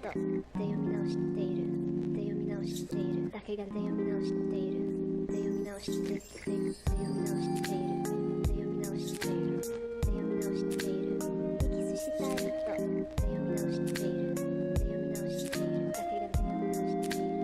で読み直しているで読み直しているだけがで読み直しているで読み直しているで読み直しているで読み直しているで読み直しているエキスしたい人で読み直しているで読み直しているだけがで読み直している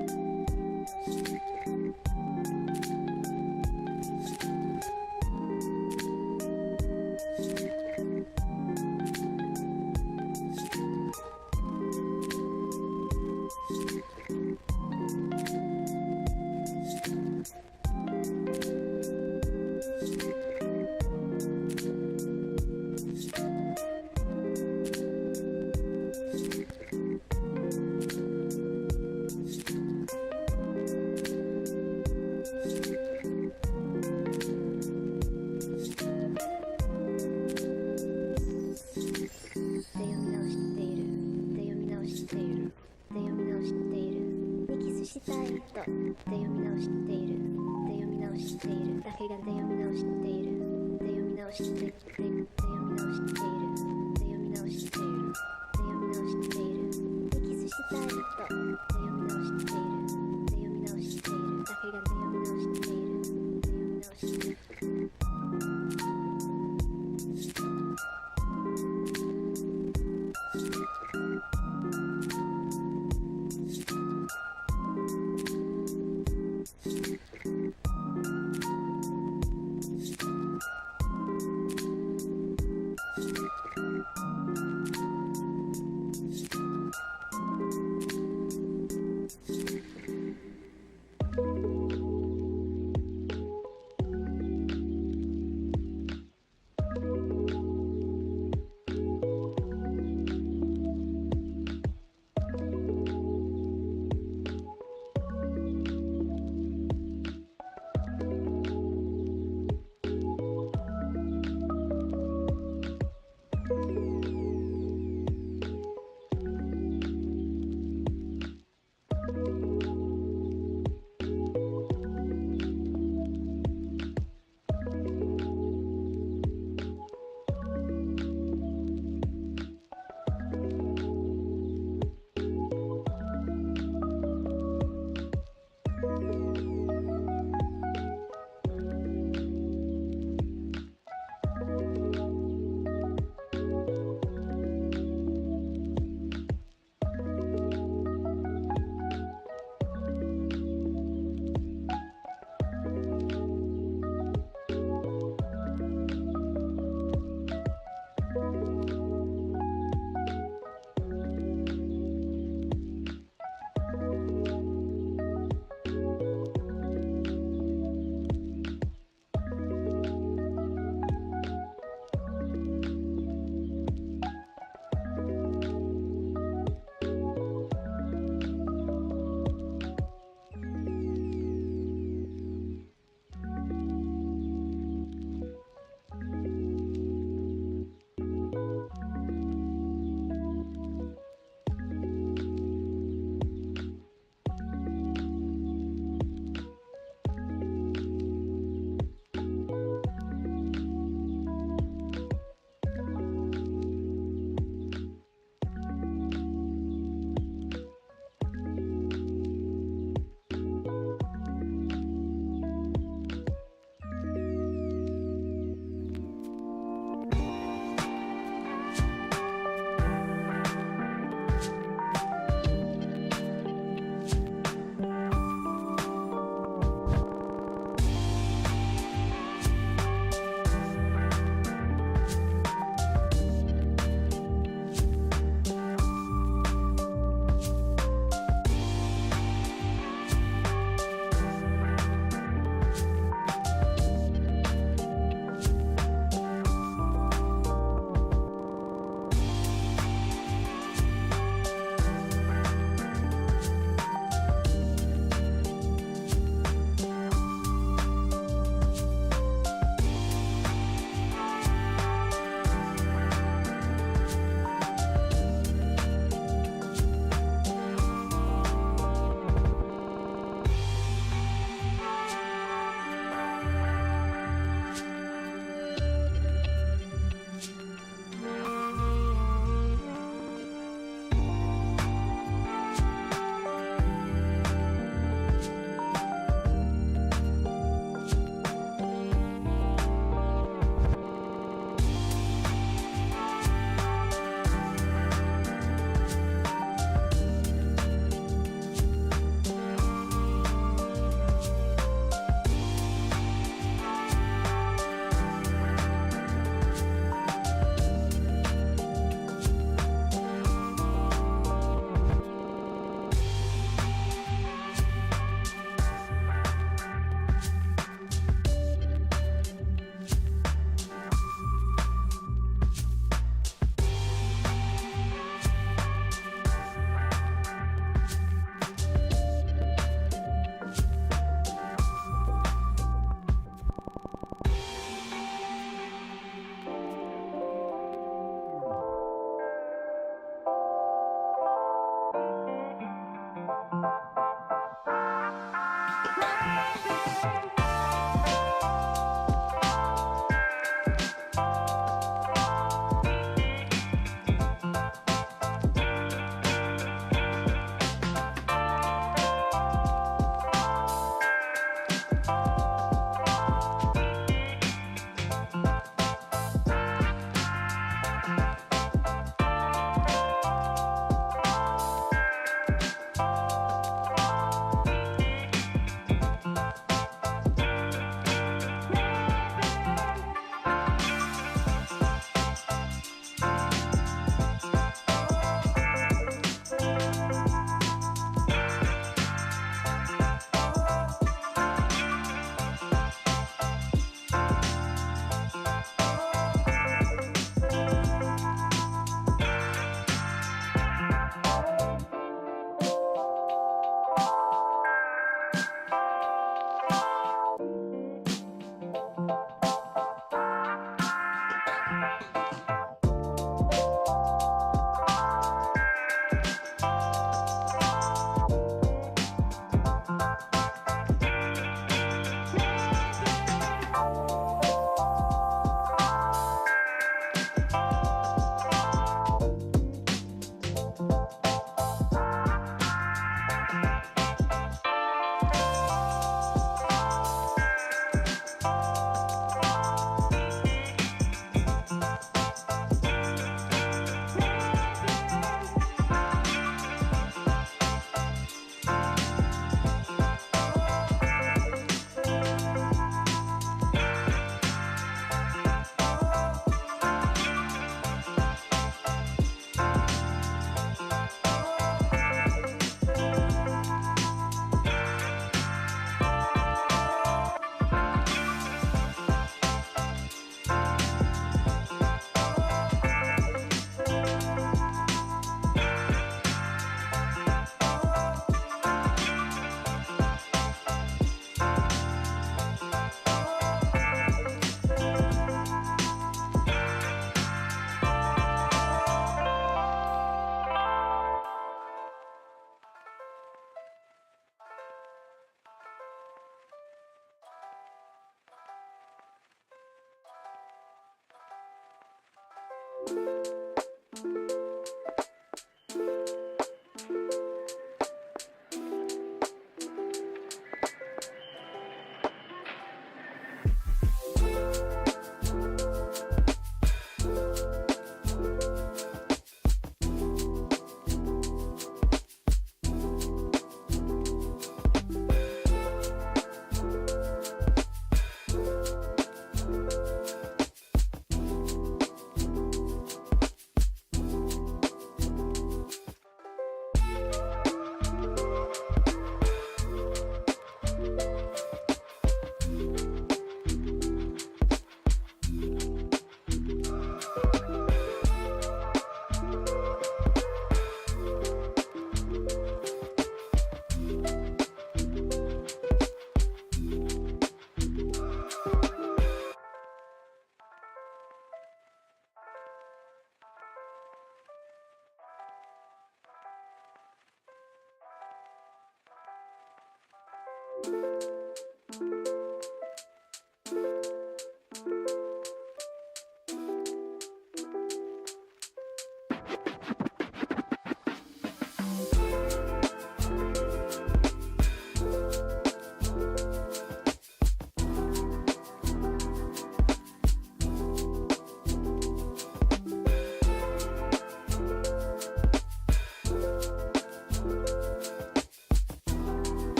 したい人で読み直しているで読み直しているだけがで読み直しているで読み直しているで読み直しているで読み直しているで読み直しているエキスしたい人で読み直しているで読み直しているだけがで読み直しているで読み直している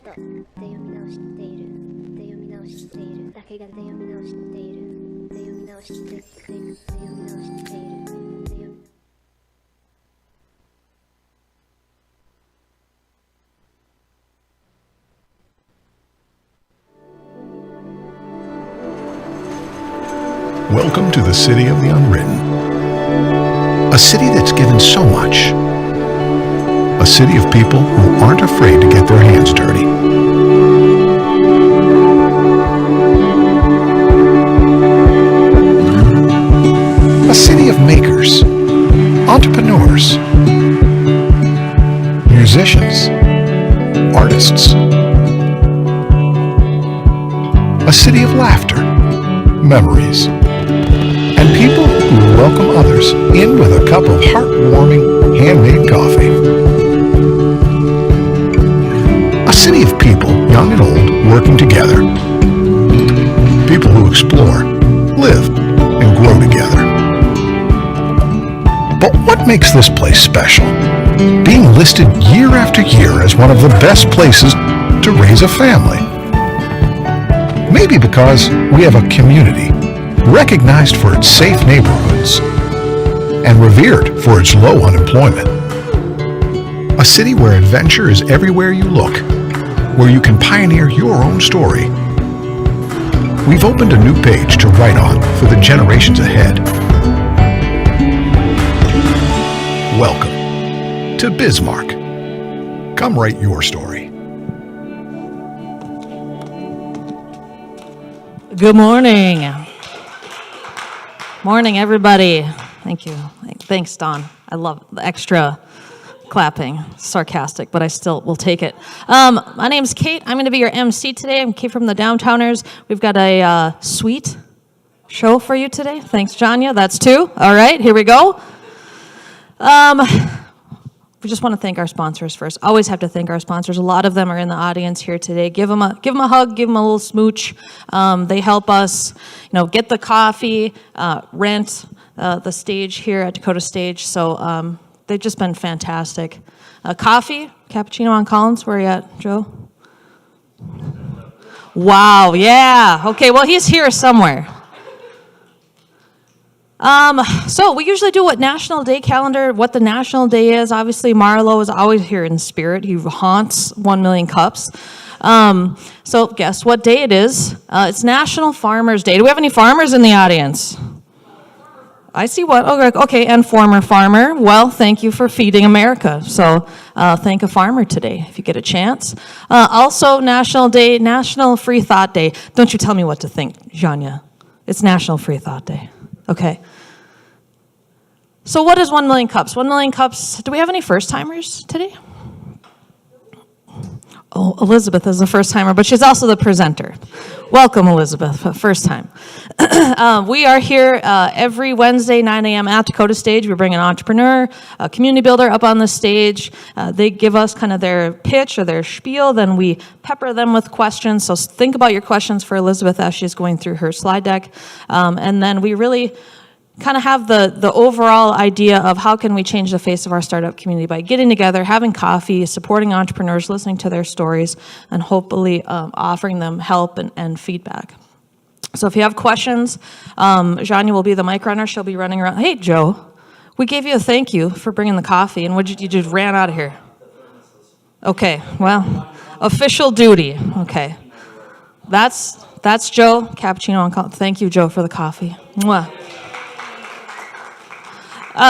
とで読み直しているで読み直しているだけがで読み直しているで読み直しているで読み直しているで読みWelcome to the city of the unwritten. A city that's given so much. A city of people who aren't afraid to get their hands dirty. A city of makers, entrepreneurs, musicians, artists. A city of laughter, memories, and people who welcome others in with a cup of heartwarming handmade coffee. A city of people, young and old, working together. People who explore, live, and grow together. But what makes this place special? Being listed year after year as one of the best places to raise a family. Maybe because we have a community recognized for its safe neighborhoods and revered for its low unemployment. A city where adventure is everywhere you look, where you can pioneer your own story. We've opened a new page to write on for the generations ahead. Welcome to Bismarck. Come write your story. Good morning. Morning, everybody. Thank you. Thanks, Don. I love the extra clapping. Sarcastic, but I still will take it. My name's Kate. I'm going to be your MC today. I'm Kate from the Downtowners. We've got a sweet show for you today. Thanks, Janya. That's two. All right, here we go. We just want to thank our sponsors first. Always have to thank our sponsors. A lot of them are in the audience here today. Give them a hug, give them a little smooch. They help us, get the coffee, rent the stage here at Dakota Stage. So they've just been fantastic. Coffee, cappuccino on Collins. Where are you at, Joe? Wow, yeah. Okay, well, he's here somewhere. So we usually do what the national day is. Obviously, Marlo is always here in spirit. He haunts 1 million cups. So guess what day it is? It's National Farmers Day. Do we have any farmers in the audience? I see what. Okay, and former farmer. Well, thank you for feeding America. So thank a farmer today if you get a chance. Also, National Free Thought Day. Don't you tell me what to think, Janya. It's National Free Thought Day. Okay. So what is 1 million cups? 1 million cups, do we have any first-timers today? Oh, Elizabeth is a first-timer, but she's also the presenter. Welcome, Elizabeth, first time. We are here every Wednesday, 9 a.m. at Dakota Stage. We bring an entrepreneur, a community builder up on the stage. They give us kind of their pitch or their spiel, then we pepper them with questions. So think about your questions for Elizabeth as she's going through her slide deck. And then we really kind of have the overall idea of how can we change the face of our startup community by getting together, having coffee, supporting entrepreneurs, listening to their stories, and hopefully offering them help and feedback. So if you have questions, Janya will be the mic runner. She'll be running around. Hey, Joe, we gave you a thank you for bringing the coffee, and you just ran out of here. Okay, well, official duty. Okay. That's Joe, cappuccino on call. Thank you, Joe, for the coffee. Mwah.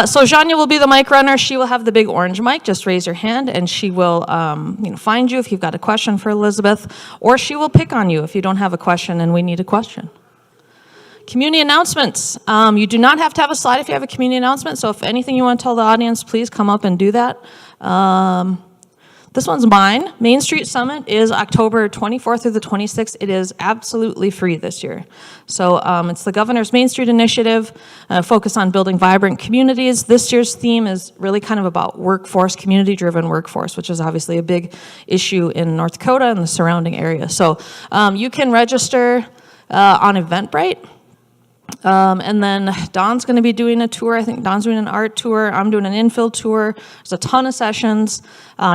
So Janya will be the mic runner. She will have the big orange mic. Just raise your hand, and she will find you if you've got a question for Elizabeth, or she will pick on you if you don't have a question and we need a question. Community announcements. You do not have to have a slide if you have a community announcement, so if anything you want to tell the audience, please come up and do that. This one's mine. Main Street Summit is October 24th through the 26th. It is absolutely free this year. So it's the Governor's Main Street Initiative, focused on building vibrant communities. This year's theme is really kind of about workforce, community-driven workforce, which is obviously a big issue in North Dakota and the surrounding area. So you can register on Eventbrite. And then Don's going to be doing a tour. I think Don's doing an art tour. I'm doing an infill tour. There's a ton of sessions.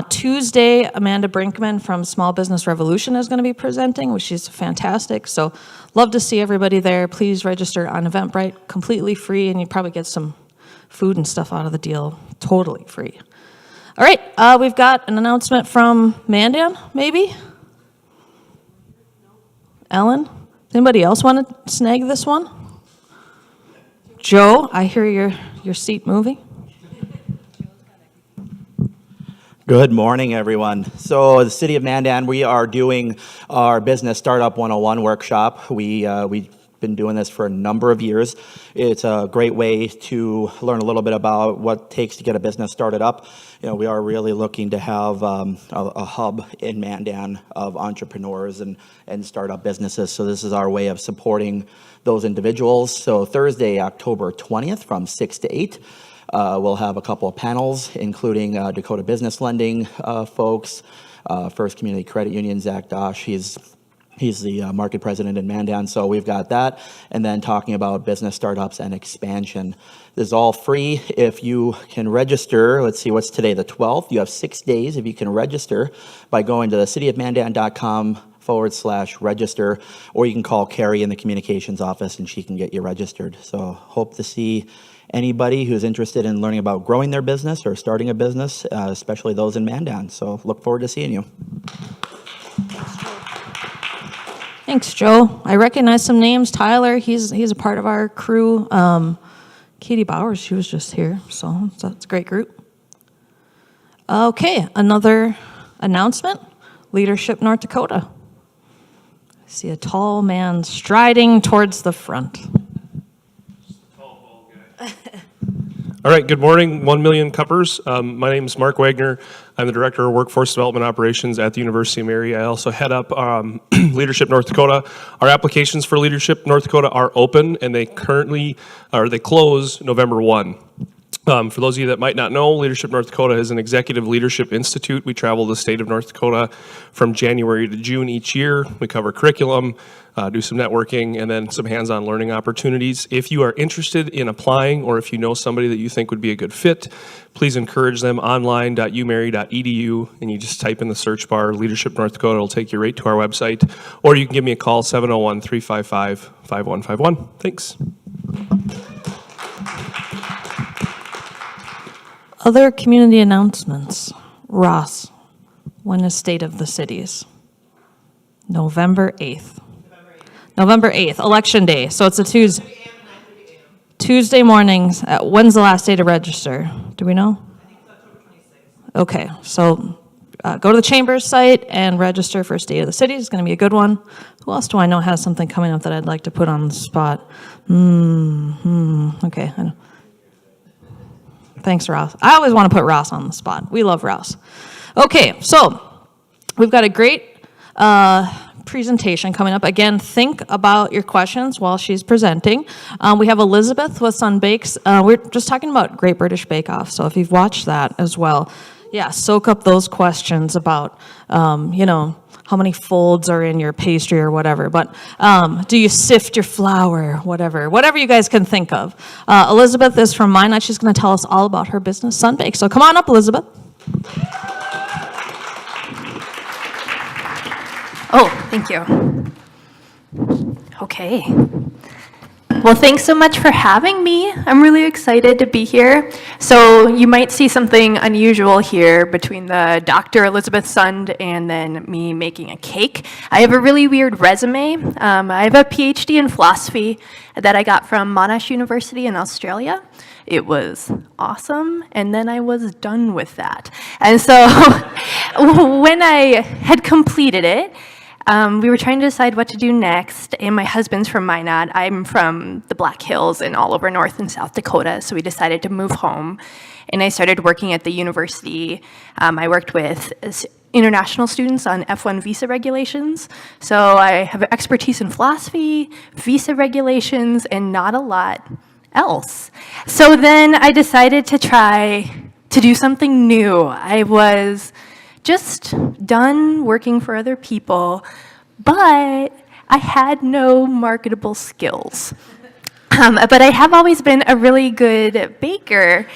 Tuesday, Amanda Brinkman from Small Business Revolution is going to be presenting, which is fantastic. So love to see everybody there. Please register on Eventbrite, completely free, and you probably get some food and stuff out of the deal, totally free. All right, we've got an announcement from Mandan, maybe? Ellen? Does anybody else want to snag this one? Joe, I hear your seat moving. Good morning, everyone. So the City of Mandan, we are doing our Business Startup 101 workshop. We've been doing this for a number of years. It's a great way to learn a little bit about what it takes to get a business started up. We are really looking to have a hub in Mandan of entrepreneurs and startup businesses. So this is our way of supporting those individuals. So Thursday, October 20th from 6 to 8, we'll have a couple of panels, including Dakota Business Lending folks, First Community Credit Union, Zach Dosh. He's the market president in Mandan, so we've got that. And then talking about business startups and expansion. This is all free if you can register. Let's see, what's today, the 12th? You have 6 days if you can register by going to cityofmandan.com/register, or you can call Carrie in the communications office and she can get you registered. So hope to see anybody who's interested in learning about growing their business or starting a business, especially those in Mandan. So look forward to seeing you. Thanks, Joe. I recognize some names. Tyler, he's a part of our crew. Katie Bowers, she was just here, so that's a great group. Okay, another announcement. Leadership North Dakota. I see a tall man striding towards the front. All right, good morning, 1 million cuppers. My name is Mark Wagner. I'm the Director of Workforce Development Operations at the University of Mary. I also head up Leadership North Dakota. Our applications for Leadership North Dakota are open, and they close November 1. For those of you that might not know, Leadership North Dakota is an executive leadership institute. We travel the state of North Dakota from January to June each year. We cover curriculum, do some networking, and then some hands-on learning opportunities. If you are interested in applying, or if you know somebody that you think would be a good fit, please encourage them online.umary.edu, and you just type in the search bar Leadership North Dakota. It'll take you right to our website, or you can give me a call, 701-355-5151. Thanks. Other community announcements. Ross, when is State of the Cities? November 8th. November 8th, Election Day. So it's a Tuesday. Tuesday mornings. When's the last day to register? Do we know? I think it's October 26th. Okay, so go to the Chamber's site and register for State of the City. It's going to be a good one. Who else do I know has something coming up that I'd like to put on the spot? Okay, I know. Thanks, Ross. I always want to put Ross on the spot. We love Ross. Okay, so we've got a great presentation coming up. Again, think about your questions while she's presenting. We have Elizabeth with Sundbakes. We're just talking about Great British Bake Off, so if you've watched that as well, yeah, soak up those questions about, how many folds are in your pastry or whatever. But do you sift your flour, whatever you guys can think of. Elizabeth is from Minot. She's going to tell us all about her business, Sundbakes. So come on up, Elizabeth. Oh, thank you. Okay. Well, thanks so much for having me. I'm really excited to be here. So you might see something unusual here between the Dr. Elizabeth Sund and then me making a cake. I have a really weird resume. I have a PhD in philosophy that I got from Monash University in Australia. It was awesome, and then I was done with that. And so when I had completed it, we were trying to decide what to do next, and my husband's from Minot. I'm from the Black Hills and all over North and South Dakota, so we decided to move home, and I started working at the university. I worked with international students on F1 visa regulations, so I have expertise in philosophy, visa regulations, and not a lot else. So then I decided to try to do something new. I was just done working for other people, but I had no marketable skills. But I have always been a really good baker,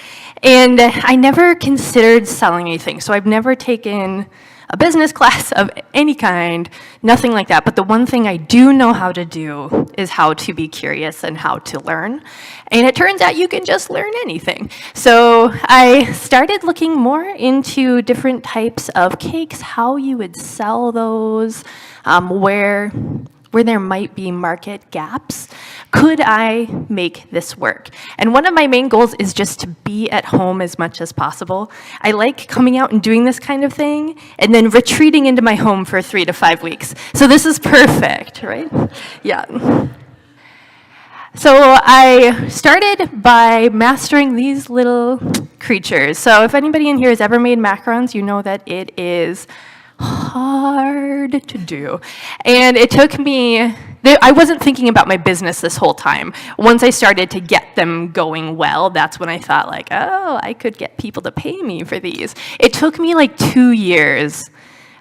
and I never considered selling anything. So I've never taken a business class of any kind, nothing like that. But the one thing I do know how to do is how to be curious and how to learn. And it turns out you can just learn anything. So I started looking more into different types of cakes, how you would sell those, where there might be market gaps. Could I make this work? And one of my main goals is just to be at home as much as possible. I like coming out and doing this kind of thing and then retreating into my home for 3 to 5 weeks. So this is perfect, right? Yeah. So I started by mastering these little creatures. So if anybody in here has ever made macarons, you know that it is hard to do. And it took me, I wasn't thinking about my business this whole time. Once I started to get them going well, that's when I thought like, oh, I could get people to pay me for these. It took me like 2 years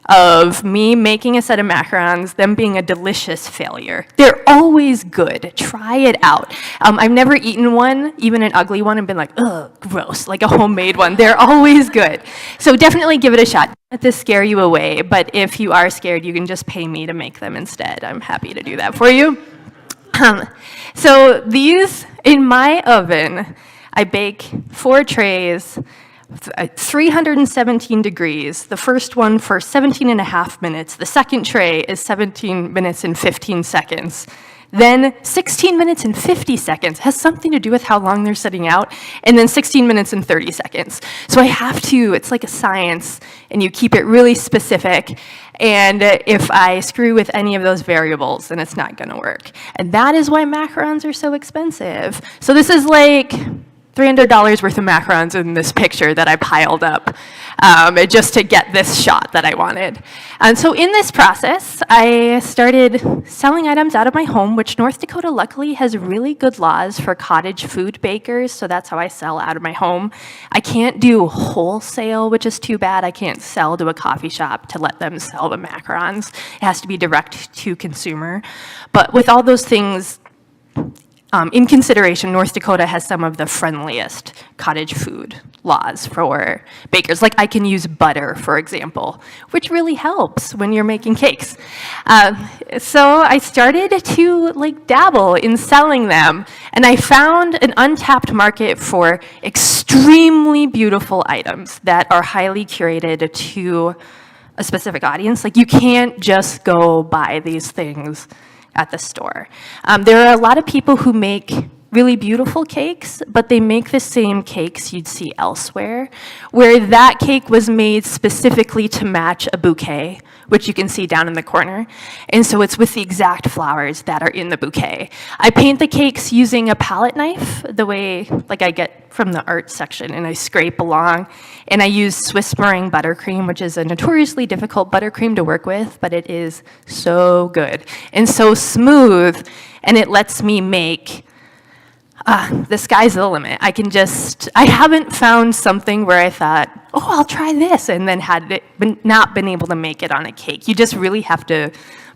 of me making a set of macarons, them being a delicious failure. They're always good. Try it out. I've never eaten one, even an ugly one, and been like, ugh, gross, like a homemade one. They're always good. So definitely give it a shot. Don't let this scare you away, but if you are scared, you can just pay me to make them instead. I'm happy to do that for you. So these, in my oven, I bake 4 trays, 317 degrees. The first one for 17 and a half minutes. The second tray is 17 minutes and 15 seconds. Then 16 minutes and 50 seconds has something to do with how long they're sitting out, and then 16 minutes and 30 seconds. So I have to, it's like a science, and you keep it really specific, and if I screw with any of those variables, then it's not gonna work. And that is why macarons are so expensive. So this is like $300 worth of macarons in this picture that I piled up just to get this shot that I wanted. And so in this process, I started selling items out of my home, which North Dakota luckily has really good laws for cottage food bakers, so that's how I sell out of my home. I can't do wholesale, which is too bad. I can't sell to a coffee shop to let them sell the macarons. It has to be direct to consumer. But with all those things, in consideration, North Dakota has some of the friendliest cottage food laws for bakers. Like I can use butter, for example, which really helps when you're making cakes. So I started to dabble in selling them, and I found an untapped market for extremely beautiful items that are highly curated to a specific audience. Like you can't just go buy these things at the store. There are a lot of people who make really beautiful cakes, but they make the same cakes you'd see elsewhere, where that cake was made specifically to match a bouquet, which you can see down in the corner. And so it's with the exact flowers that are in the bouquet. I paint the cakes using a palette knife, the way I get from the art section, and I scrape along. And I use Swiss meringue buttercream, which is a notoriously difficult buttercream to work with, but it is so good and so smooth, and it lets me make the sky's the limit. I haven't found something where I thought, oh, I'll try this, and then not been able to make it on a cake. You just really have to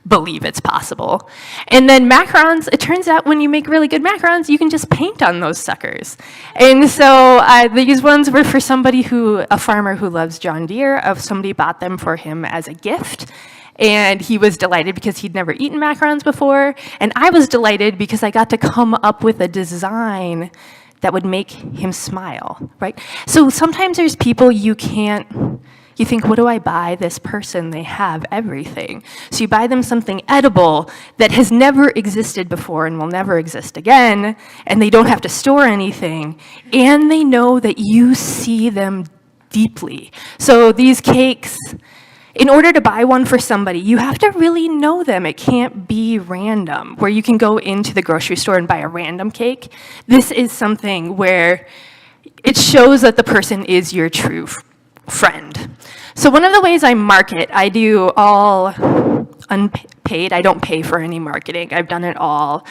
believe it's possible. And then macarons, it turns out when you make really good macarons, you can just paint on those suckers. And so these ones were for a farmer who loves John Deere. Somebody bought them for him as a gift. And he was delighted because he'd never eaten macarons before. And I was delighted because I got to come up with a design that would make him smile, right? So sometimes there's people you think, what do I buy this person? They have everything. So you buy them something edible that has never existed before and will never exist again, and they don't have to store anything, and they know that you see them deeply. So these cakes, in order to buy one for somebody, you have to really know them. It can't be random, where you can go into the grocery store and buy a random cake. This is something where it shows that the person is your true friend. So one of the ways I market, I do all unpaid. I don't pay for any marketing. I've done it all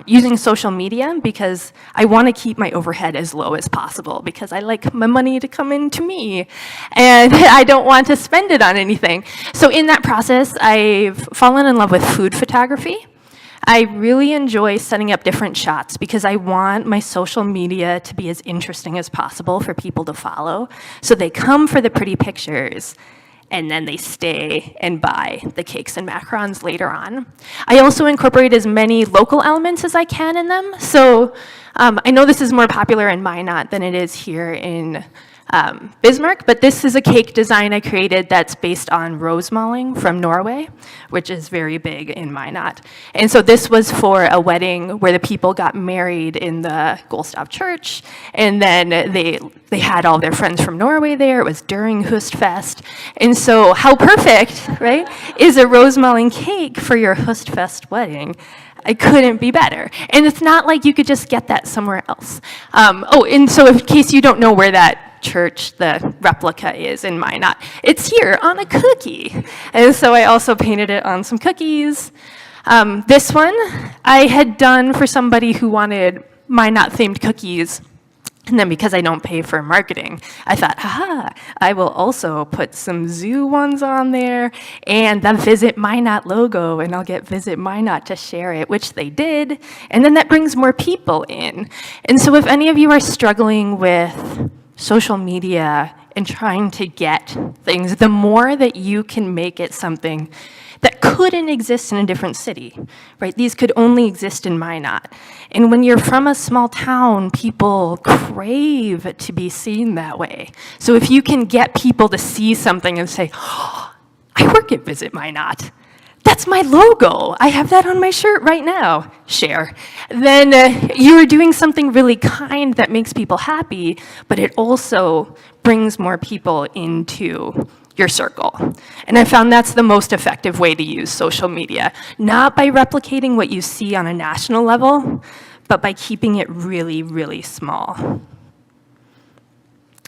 using social media because I want to keep my overhead as low as possible because I like my money to come in to me and I don't want to spend it on anything. So in that process, I've fallen in love with food photography. I really enjoy setting up different shots because I want my social media to be as interesting as possible for people to follow. So they come for the pretty pictures, and then they stay and buy the cakes and macarons later on. I also incorporate as many local elements as I can in them. So I know this is more popular in Minot than it is here in Bismarck, but this is a cake design I created that's based on rosemalling from Norway, which is very big in Minot. And so this was for a wedding where the people got married in the Gullstav church, and then they had all their friends from Norway there. It was during Höstfest. And so how perfect, right, is a rosemalling cake for your Höstfest wedding? I couldn't be better. And it's not like you could just get that somewhere else. And so in case you don't know where that church, the replica is in Minot, it's here on a cookie. And so I also painted it on some cookies. This one I had done for somebody who wanted Minot-themed cookies. And then because I don't pay for marketing, I thought, I will also put some zoo ones on there and the Visit Minot logo, and I'll get Visit Minot to share it, which they did. And then that brings more people in. And so if any of you are struggling with social media and trying to get things, the more that you can make it something that couldn't exist in a different city, right? These could only exist in Minot. And when you're from a small town, people crave to be seen that way. So if you can get people to see something and say, I work at Visit Minot. That's my logo. I have that on my shirt right now. Share. Then you're doing something really kind that makes people happy, but it also brings more people into your circle. And I found that's the most effective way to use social media, not by replicating what you see on a national level, but by keeping it really, really small.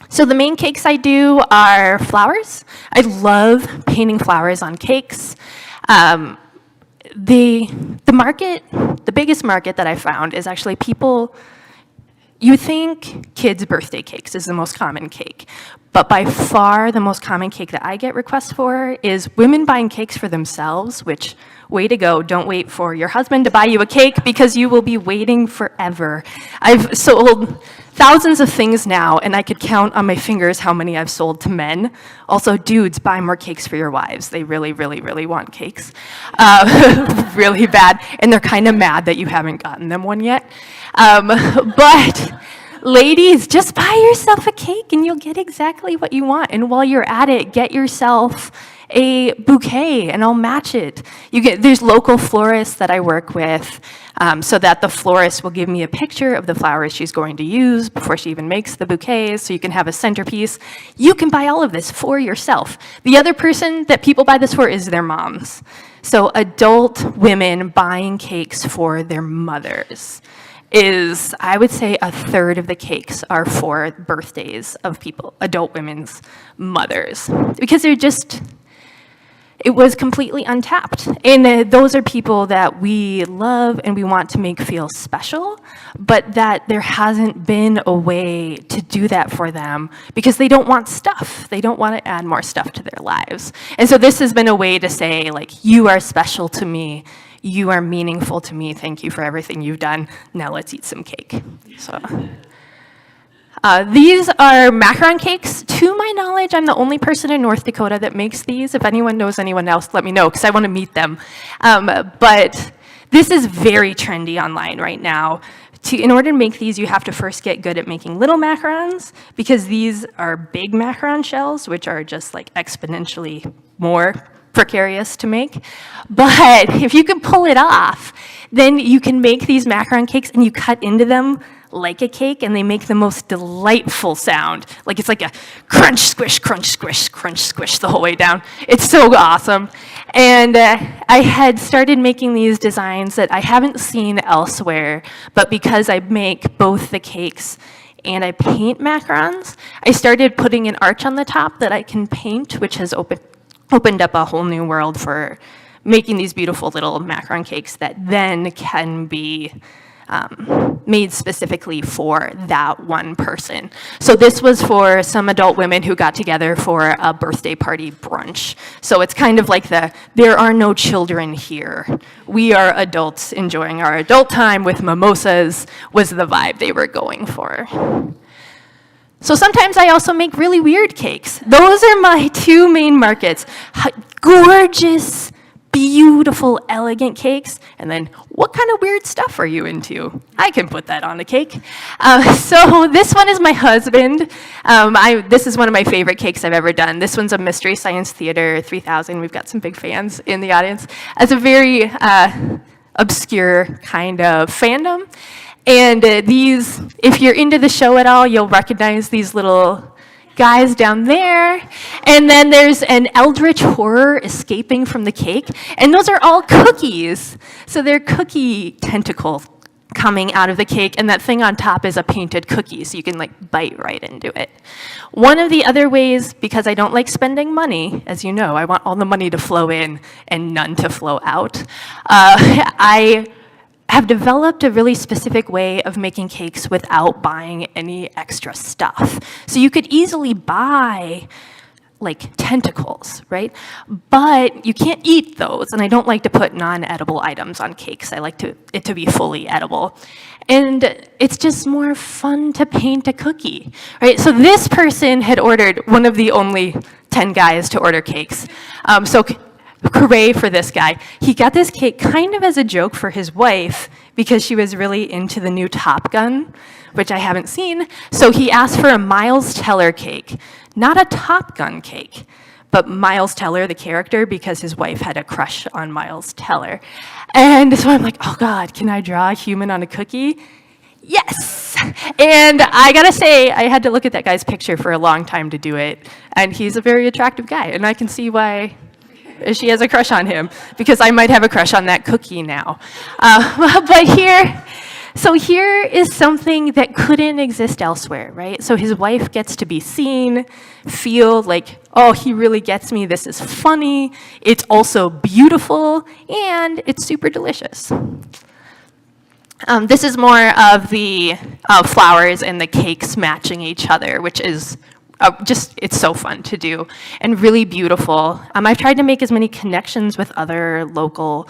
So the main cakes I do are flowers. I love painting flowers on cakes. The biggest market that I found is actually people. You think kids' birthday cakes is the most common cake, but by far the most common cake that I get requests for is women buying cakes for themselves, which, way to go, don't wait for your husband to buy you a cake because you will be waiting forever. I've sold thousands of things now, and I could count on my fingers how many I've sold to men. Also, dudes, buy more cakes for your wives. They really, really, really want cakes. Really bad, and they're kind of mad that you haven't gotten them one yet. But ladies, just buy yourself a cake and you'll get exactly what you want. And while you're at it, get yourself a bouquet and I'll match it. There's local florists that I work with so that the florist will give me a picture of the flowers she's going to use before she even makes the bouquets, so you can have a centerpiece. You can buy all of this for yourself. The other person that people buy this for is their moms. So adult women buying cakes for their mothers is, I would say, a third of the cakes are for birthdays of people, adult women's mothers, because it was completely untapped. And those are people that we love and we want to make feel special, but that there hasn't been a way to do that for them because they don't want stuff. They don't want to add more stuff to their lives. And so this has been a way to say, like, you are special to me. You are meaningful to me. Thank you for everything you've done. Now let's eat some cake. So, these are macaron cakes. To my knowledge, I'm the only person in North Dakota that makes these. If anyone knows anyone else, let me know, because I want to meet them. But this is very trendy online right now. In order to make these, you have to first get good at making little macarons, because these are big macaron shells, which are just like exponentially more precarious to make. But if you can pull it off, then you can make these macaron cakes and you cut into them like a cake, and they make the most delightful sound. Like it's like a crunch, squish, crunch, squish, crunch, squish the whole way down. It's so awesome. And I had started making these designs that I haven't seen elsewhere, but because I make both the cakes and I paint macarons, I started putting an arch on the top that I can paint, which has opened up a whole new world for making these beautiful little macaron cakes that then can be made specifically for that one person. So this was for some adult women who got together for a birthday party brunch. So it's kind of like there are no children here. We are adults enjoying our adult time with mimosas was the vibe they were going for. So sometimes I also make really weird cakes. Those are my two main markets. Gorgeous, beautiful, elegant cakes, and then what kind of weird stuff are you into? I can put that on a cake. So this one is my husband. This is one of my favorite cakes I've ever done. This one's a Mystery Science Theater 3000. We've got some big fans in the audience. It's a very obscure kind of fandom. And these, if you're into the show at all, you'll recognize these little guys down there. And then there's an eldritch horror escaping from the cake. And those are all cookies. So they're cookie tentacles coming out of the cake. And that thing on top is a painted cookie, so you can like bite right into it. One of the other ways, because I don't like spending money, as you know, I want all the money to flow in and none to flow out. I have developed a really specific way of making cakes without buying any extra stuff. So you could easily buy like tentacles, right? But you can't eat those, and I don't like to put non-edible items on cakes. I like it to be fully edible. And it's just more fun to paint a cookie, right? So this person had ordered, one of the only 10 guys to order cakes. So hooray for this guy. He got this cake kind of as a joke for his wife because she was really into the new Top Gun, which I haven't seen. So he asked for a Miles Teller cake. Not a Top Gun cake, but Miles Teller, the character, because his wife had a crush on Miles Teller. And so I'm like, oh God, can I draw a human on a cookie? Yes! And I gotta say, I had to look at that guy's picture for a long time to do it. And he's a very attractive guy, and I can see why she has a crush on him, because I might have a crush on that cookie now. But here is something that couldn't exist elsewhere, right? So his wife gets to be seen, feel like, oh, he really gets me, this is funny, it's also beautiful, and it's super delicious. This is more of the flowers and the cakes matching each other, which is it's so fun to do and really beautiful. I've tried to make as many connections with other local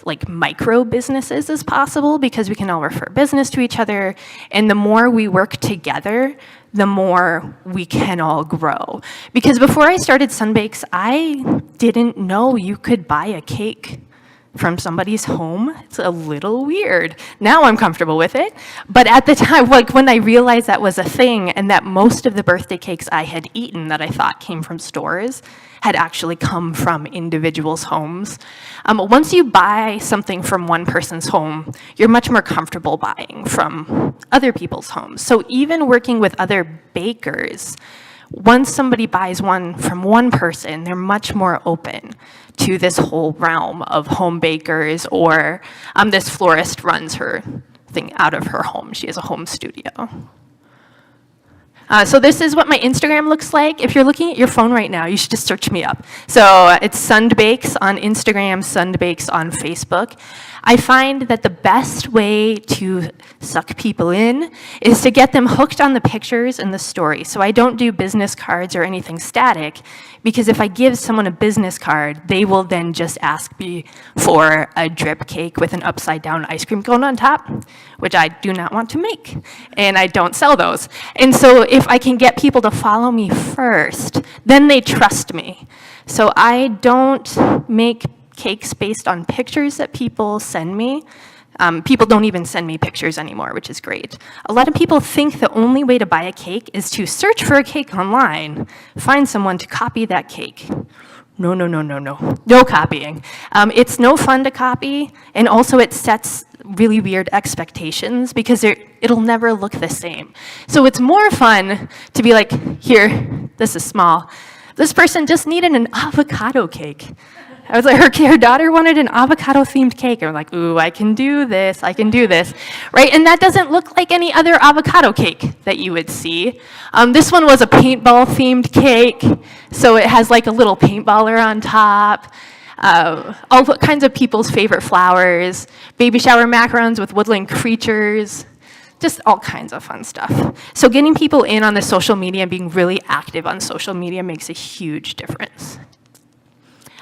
like micro businesses as possible because we can all refer business to each other, and the more we work together, the more we can all grow. Because before I started Sundbakes, I didn't know you could buy a cake from somebody's home. It's a little weird. Now I'm comfortable with it. But at the time, like when I realized that was a thing and that most of the birthday cakes I had eaten that I thought came from stores had actually come from individuals' homes. Once you buy something from one person's home, you're much more comfortable buying from other people's homes. So even working with other bakers, once somebody buys one from one person, they're much more open to this whole realm of home bakers, or this florist runs her thing out of her home. She has a home studio. So this is what my Instagram looks like. If you're looking at your phone right now, you should just search me up. So it's Sundbakes on Instagram, Sundbakes on Facebook. I find that the best way to suck people in is to get them hooked on the pictures and the story. So I don't do business cards or anything static, because if I give someone a business card, they will then just ask me for a drip cake with an upside down ice cream cone on top, which I do not want to make, and I don't sell those. And so if I can get people to follow me first, then they trust me. So I don't make cakes based on pictures that people send me. People don't even send me pictures anymore, which is great. A lot of people think the only way to buy a cake is to search for a cake online, find someone to copy that cake. No. No copying. It's no fun to copy, and also it sets really weird expectations because it'll never look the same. So it's more fun to be like, here, this is small. This person just needed an avocado cake. I was like, her daughter wanted an avocado-themed cake. I'm like, ooh, I can do this, right? And that doesn't look like any other avocado cake that you would see. This one was a paintball-themed cake, so it has like a little paintballer on top. all kinds of people's favorite flowers, baby shower macarons with woodland creatures, just all kinds of fun stuff. So getting people in on the social media and being really active on social media makes a huge difference.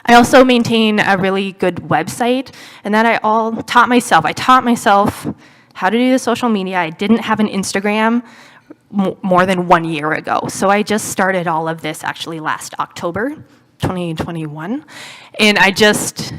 I also maintain a really good website, and that I taught myself. I taught myself how to do the social media. I didn't have an Instagram more than 1 year ago. So I just started all of this actually last October, 2021. And I just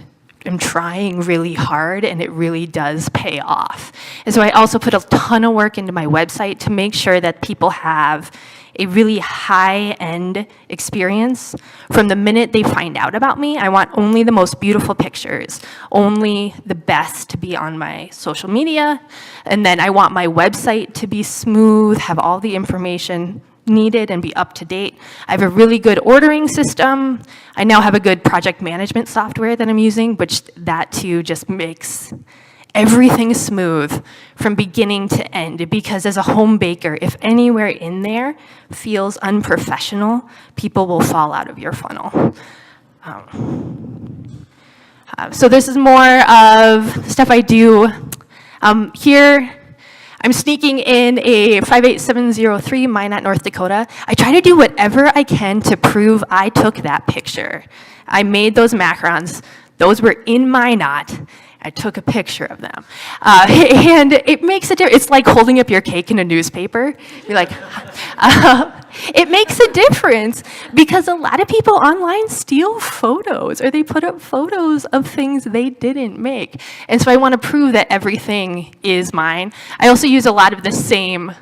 am trying really hard, and it really does pay off. And so I also put a ton of work into my website to make sure that people have a really high-end experience from the minute they find out about me. I want only the most beautiful pictures, only the best to be on my social media, and then I want my website to be smooth, have all the information needed, and be up to date. I have a really good ordering system. I now have a good project management software that I'm using, which that too just makes everything smooth from beginning to end, because as a home baker, if anywhere in there feels unprofessional, people will fall out of your funnel. So this is more of stuff I do. Here, I'm sneaking in a 58703 Minot, North Dakota. I try to do whatever I can to prove I took that picture. I made those macarons. Those were in Minot. I took a picture of them. And it makes a difference. It's like holding up your cake in a newspaper. You're like, it makes a difference because a lot of people online steal photos, or they put up photos of things they didn't make. And so I want to prove that everything is mine. I also use a lot of the same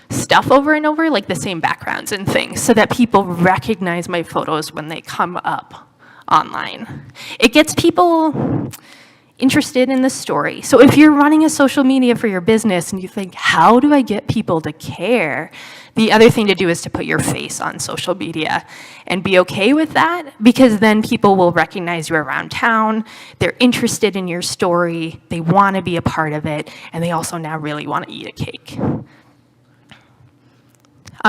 stuff over and over, like the same backgrounds and things, so that people recognize my photos when they come up online. It gets people interested in the story. So if you're running a social media for your business and you think, how do I get people to care? The other thing to do is to put your face on social media and be okay with that, because then people will recognize you around town. They're interested in your story. They want to be a part of it. And they also now really want to eat a cake.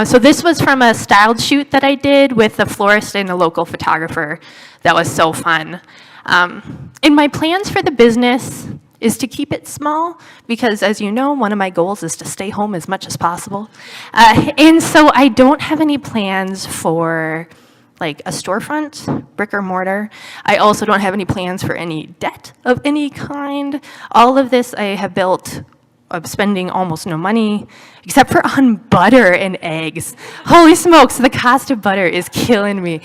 So this was from a styled shoot that I did with a florist and a local photographer. That was so fun. And my plans for the business is to keep it small, because as you know, one of my goals is to stay home as much as possible. And so I don't have any plans for like a storefront, brick or mortar. I also don't have any plans for any debt of any kind. All of this I have built of spending almost no money, except for on butter and eggs. Holy smokes, the cost of butter is killing me.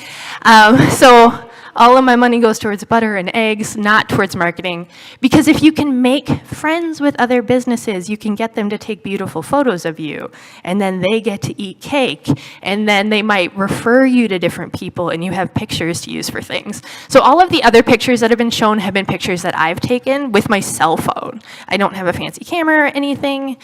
So all of my money goes towards butter and eggs, not towards marketing. Because if you can make friends with other businesses, you can get them to take beautiful photos of you, and then they get to eat cake, and then they might refer you to different people, and you have pictures to use for things. So all of the other pictures that have been shown have been pictures that I've taken with my cell phone. I don't have a fancy camera or anything.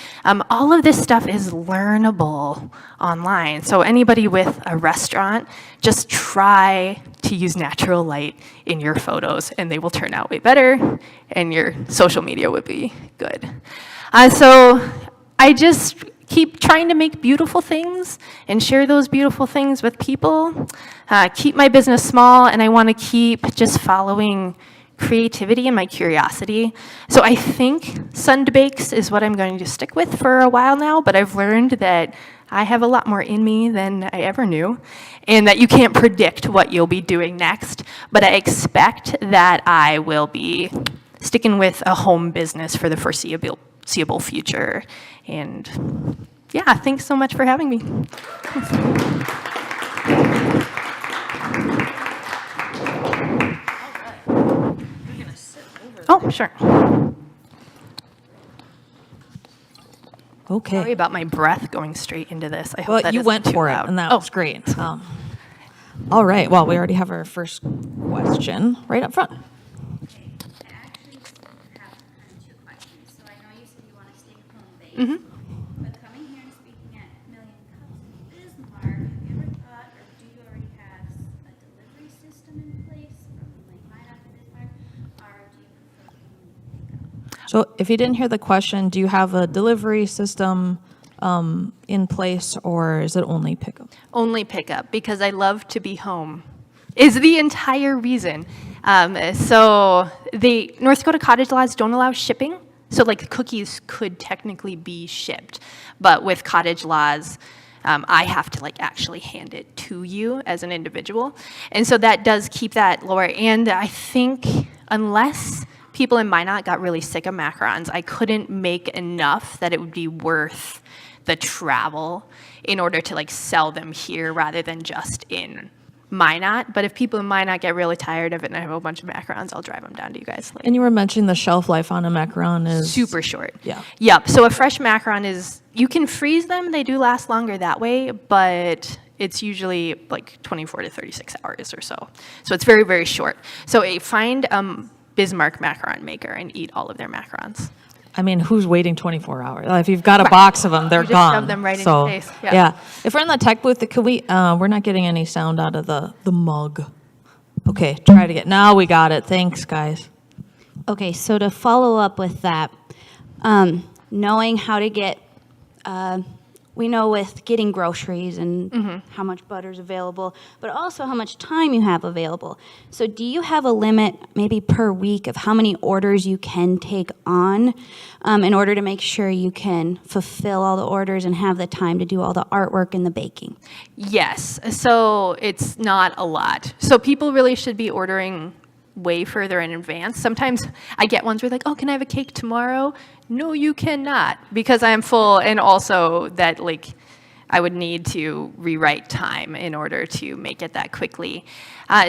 All of this stuff is learnable online. So anybody with a restaurant, just try to use natural light in your photos, and they will turn out way better, and your social media would be good. So I just keep trying to make beautiful things and share those beautiful things with people. Keep my business small, and I want to keep just following creativity and my curiosity. So I think Sundbakes is what I'm going to stick with for a while now, but I've learned that I have a lot more in me than I ever knew, and that you can't predict what you'll be doing next, but I expect that I will be sticking with a home business for the foreseeable future. And yeah, thanks so much for having me. Oh, sure. Okay. Sorry about my breath going straight into this. I hope Well, that you isn't went too for loud. it, and that was great. All right. Well, we already have our first question right up front. I actually have kind of two questions. So I know you said you want to stay home-based, but coming here and speaking at Million Cups in Bismarck, have you ever thought, or do you already have a delivery system in place from like Minot to Bismarck, or do you prefer pickup? So if you didn't hear the question, do you have a delivery system in place, or is it only pickup? Only pickup, because I love to be home, is the entire reason. So the North Dakota cottage laws don't allow shipping. So like cookies could technically be shipped, but with cottage laws, I have to like actually hand it to you as an individual. And so that does keep that lower. And I think unless people in Minot got really sick of macarons, I couldn't make enough that it would be worth the travel in order to like sell them here rather than just in Minot. But if people in Minot get really tired of it and I have a bunch of macarons, I'll drive them down to you guys. And you were mentioning the shelf life on a macaron is Super short. Yeah. Yep. So a fresh macaron is, you can freeze them. They do last longer that way, but it's usually like 24 to 36 hours or so. So it's very, very short. So find Bismarck macaron maker and eat all of their macarons. I mean, who's waiting 24 hours? If you've got a box of them, they're You just gone. shove them right in So, your face. Yeah. If we're in the tech booth, could we? We're not getting any sound out of the mug. Okay, try to get. Now we got it. Thanks, guys. Okay, so to follow up with that, knowing how to get, we know with getting groceries and how much butter is available, but also how much time you have available. So do you have a limit, maybe per week, of how many orders you can take on in order to make sure you can fulfill all the orders and have the time to do all the artwork and the baking? Yes. So it's not a lot. So people really should be ordering way further in advance. Sometimes I get ones where like, oh, can I have a cake tomorrow? No, you cannot, because I'm full, and also that like I would need to rewrite time in order to make it that quickly.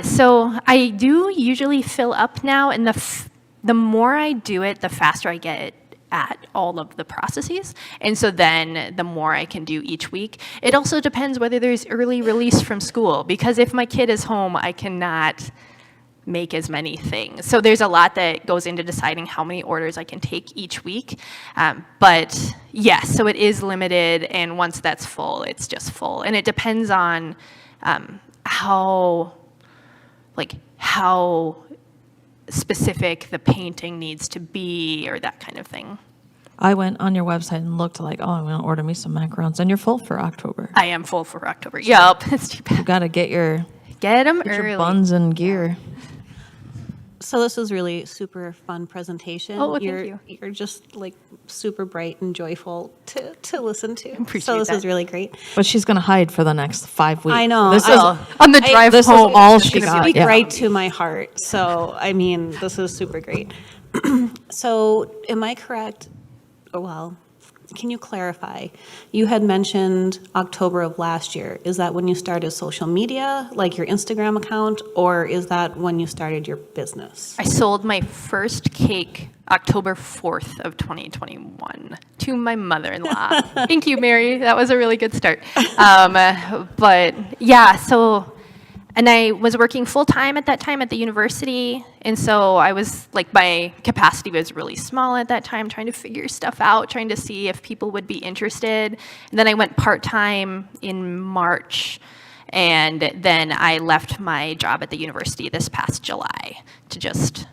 So I do usually fill up now, and the more I do it, the faster I get at all of the processes. And so then the more I can do each week. It also depends whether there's early release from school, because if my kid is home, I cannot make as many things. So there's a lot that goes into deciding how many orders I can take each week. But yes, so it is limited, and once that's full, it's just full. And it depends on how specific the painting needs to be or that kind of thing. I went on your website and looked like, oh, I'm going to order me some macarons, and you're full for October. I am full for October. Yep, it's too You bad. got to get your Get them early. your buns and gear. So this was really super fun presentation. Oh, well, thank you. You're just like super bright and joyful to listen to. Appreciate so this that. was really great. But she's going to hide for the next 5 weeks. I know. This I is know. On the drive this home, is all it's she gonna got. Speak Yeah. right to my heart. So I mean, this is super great. So am I correct? Well, can you clarify? You had mentioned October of last year. Is that when you started social media, like your Instagram account, or is that when you started your business? I sold my first cake October 4th of 2021 to my mother-in-law. Thank you, Mary. That was a really good start. But yeah, so, and I was working full-time at that time at the university, and so I was, like, my capacity was really small at that time, trying to figure stuff out, trying to see if people would be interested. And then I went part-time in March, and then I left my job at the university this past July to just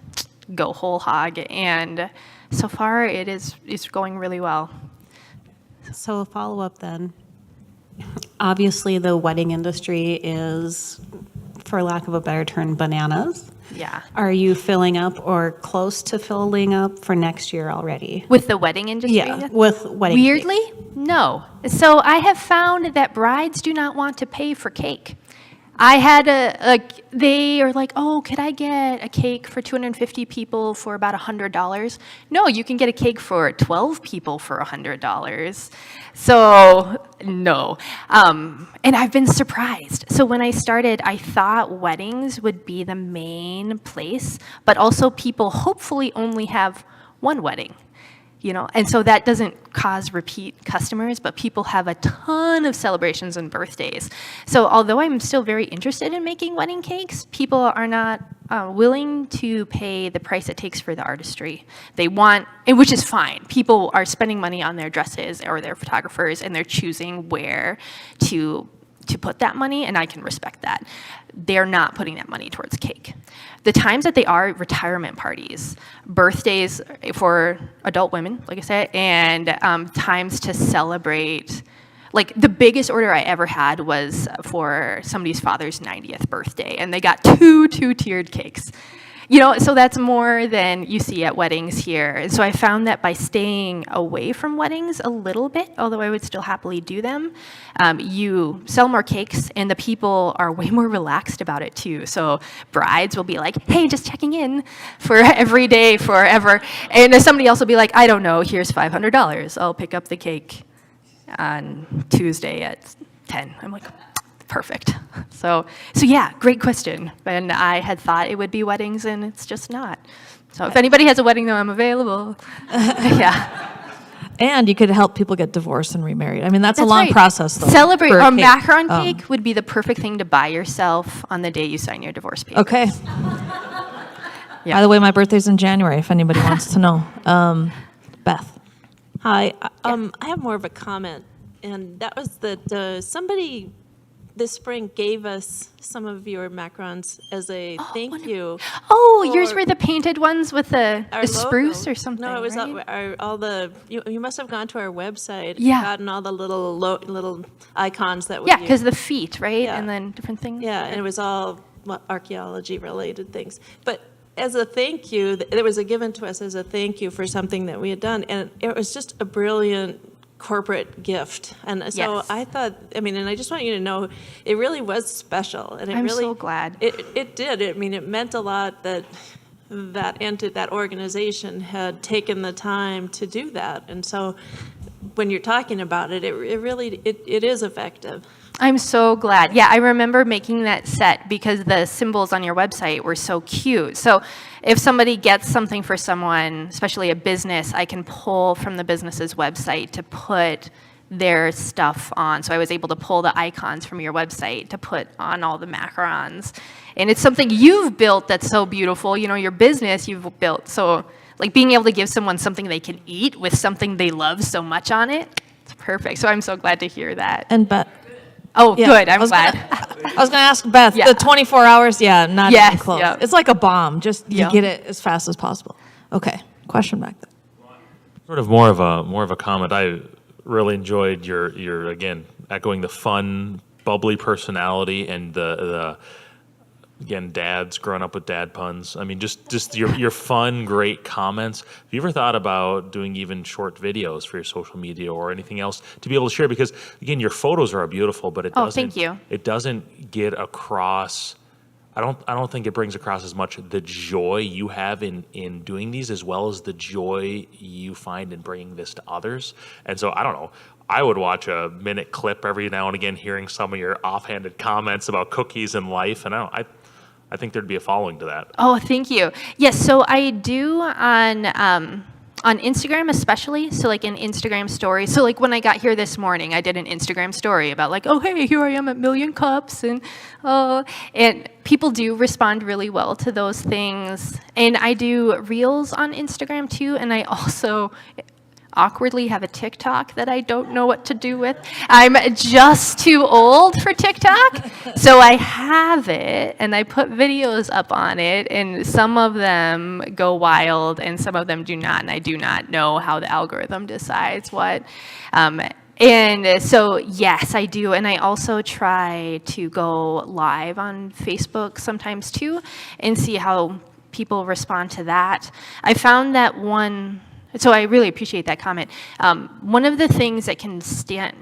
go whole hog, and so far it's going really well. So a follow-up then. Obviously, the wedding industry is, for lack of a better term, bananas. Yeah. Are you filling up or close to filling up for next year already? With the wedding industry? Yeah, with wedding Weirdly, cakes. no. So I have found that brides do not want to pay for cake. I had they are like, oh, could I get a cake for 250 people for about $100? No, you can get a cake for 12 people for $100. So, no. And I've been surprised. So when I started, I thought weddings would be the main place, but also people hopefully only have one wedding. You know, and so that doesn't cause repeat customers, but people have a ton of celebrations and birthdays. So although I'm still very interested in making wedding cakes, people are not willing to pay the price it takes for the artistry. They want, and which is fine. People are spending money on their dresses or their photographers, and they're choosing where to put that money, and I can respect that. They're not putting that money towards cake. The times that they are retirement parties, birthdays for adult women, like I said, and times to celebrate. Like the biggest order I ever had was for somebody's father's 90th birthday, and they got two tiered cakes. So that's more than you see at weddings here. And so I found that by staying away from weddings a little bit, although I would still happily do them, you sell more cakes, and the people are way more relaxed about it too. So brides will be like, hey, just checking in for every day, forever. And somebody else will be like, I don't know, here's $500. I'll pick up the cake on Tuesday at 10. I'm like, perfect. So yeah, great question. And I had thought it would be weddings, and it's just not. So if anybody has a wedding, though, I'm available. Yeah. And you could help people get divorced and remarried. I mean, that's a That's long right. process, though. Celebrate. for A cake. macaron cake would be the perfect thing to buy yourself on the day you sign your divorce papers. Okay. Yeah. By the way, my birthday's in January, if anybody wants to know. Beth. Hi, I have more of a comment, and that was that somebody this spring gave us some of your macarons as a thank you. Oh, yours for were the painted ones with the our spruce logo. or something, No, it was right? all the, you must have gone to our website Yeah. and gotten all the little icons that we Yeah, use. because the feet, right? Yeah. And then different things. Yeah, and it was all archaeology-related things. But as a thank you, it was given to us as a thank you for something that we had done, and it was just a brilliant corporate gift. And so Yes. I thought, and I just want you to know, it really was special, and it I'm really so glad. It did. I mean, it meant a lot that that organization had taken the time to do that, and so when you're talking about it, it really is effective. I'm so glad. Yeah, I remember making that set because the symbols on your website were so cute. So if somebody gets something for someone, especially a business, I can pull from the business's website to put their stuff on. So I was able to pull the icons from your website to put on all the macarons. And it's something you've built that's so beautiful. Your business you've built. So like being able to give someone something they can eat with something they love so much on it, it's perfect. So I'm so glad to hear that. And Beth. Oh, Yeah, good. I'm I was glad. I was going to ask Beth, Yeah. the 24 hours, not Yes, even close. yeah. It's like a bomb. Just you Yeah. get it as fast as possible. Okay, question back there. Sort of more of a comment. I really enjoyed your again echoing the fun, bubbly personality and the again dads growing up with dad puns. I mean, just your fun, great comments. Have you ever thought about doing even short videos for your social media or anything else to be able to share? Because again, your photos are beautiful, but it doesn't. Thank you. It doesn't get across. I don't think it brings across as much the joy you have in doing these, as well as the joy you find in bringing this to others. And so I don't know. I would watch a minute clip every now and again, hearing some of your offhanded comments about cookies and life, and I think there'd be a following to that. Oh, thank you. Yes, so I do on Instagram especially, so like in Instagram stories. So like when I got here this morning, I did an Instagram story about like, oh, hey, here I am at Million Cups, and people do respond really well to those things. And I do reels on Instagram too, and I also awkwardly have a TikTok that I don't know what to do with. I'm just too old for TikTok, so I have it, and I put videos up on it, and some of them go wild, and some of them do not, and I do not know how the algorithm decides what. And so, yes, I do, and I also try to go live on Facebook sometimes too, and see how people respond to that. I found that so I really appreciate that comment. One of the things that can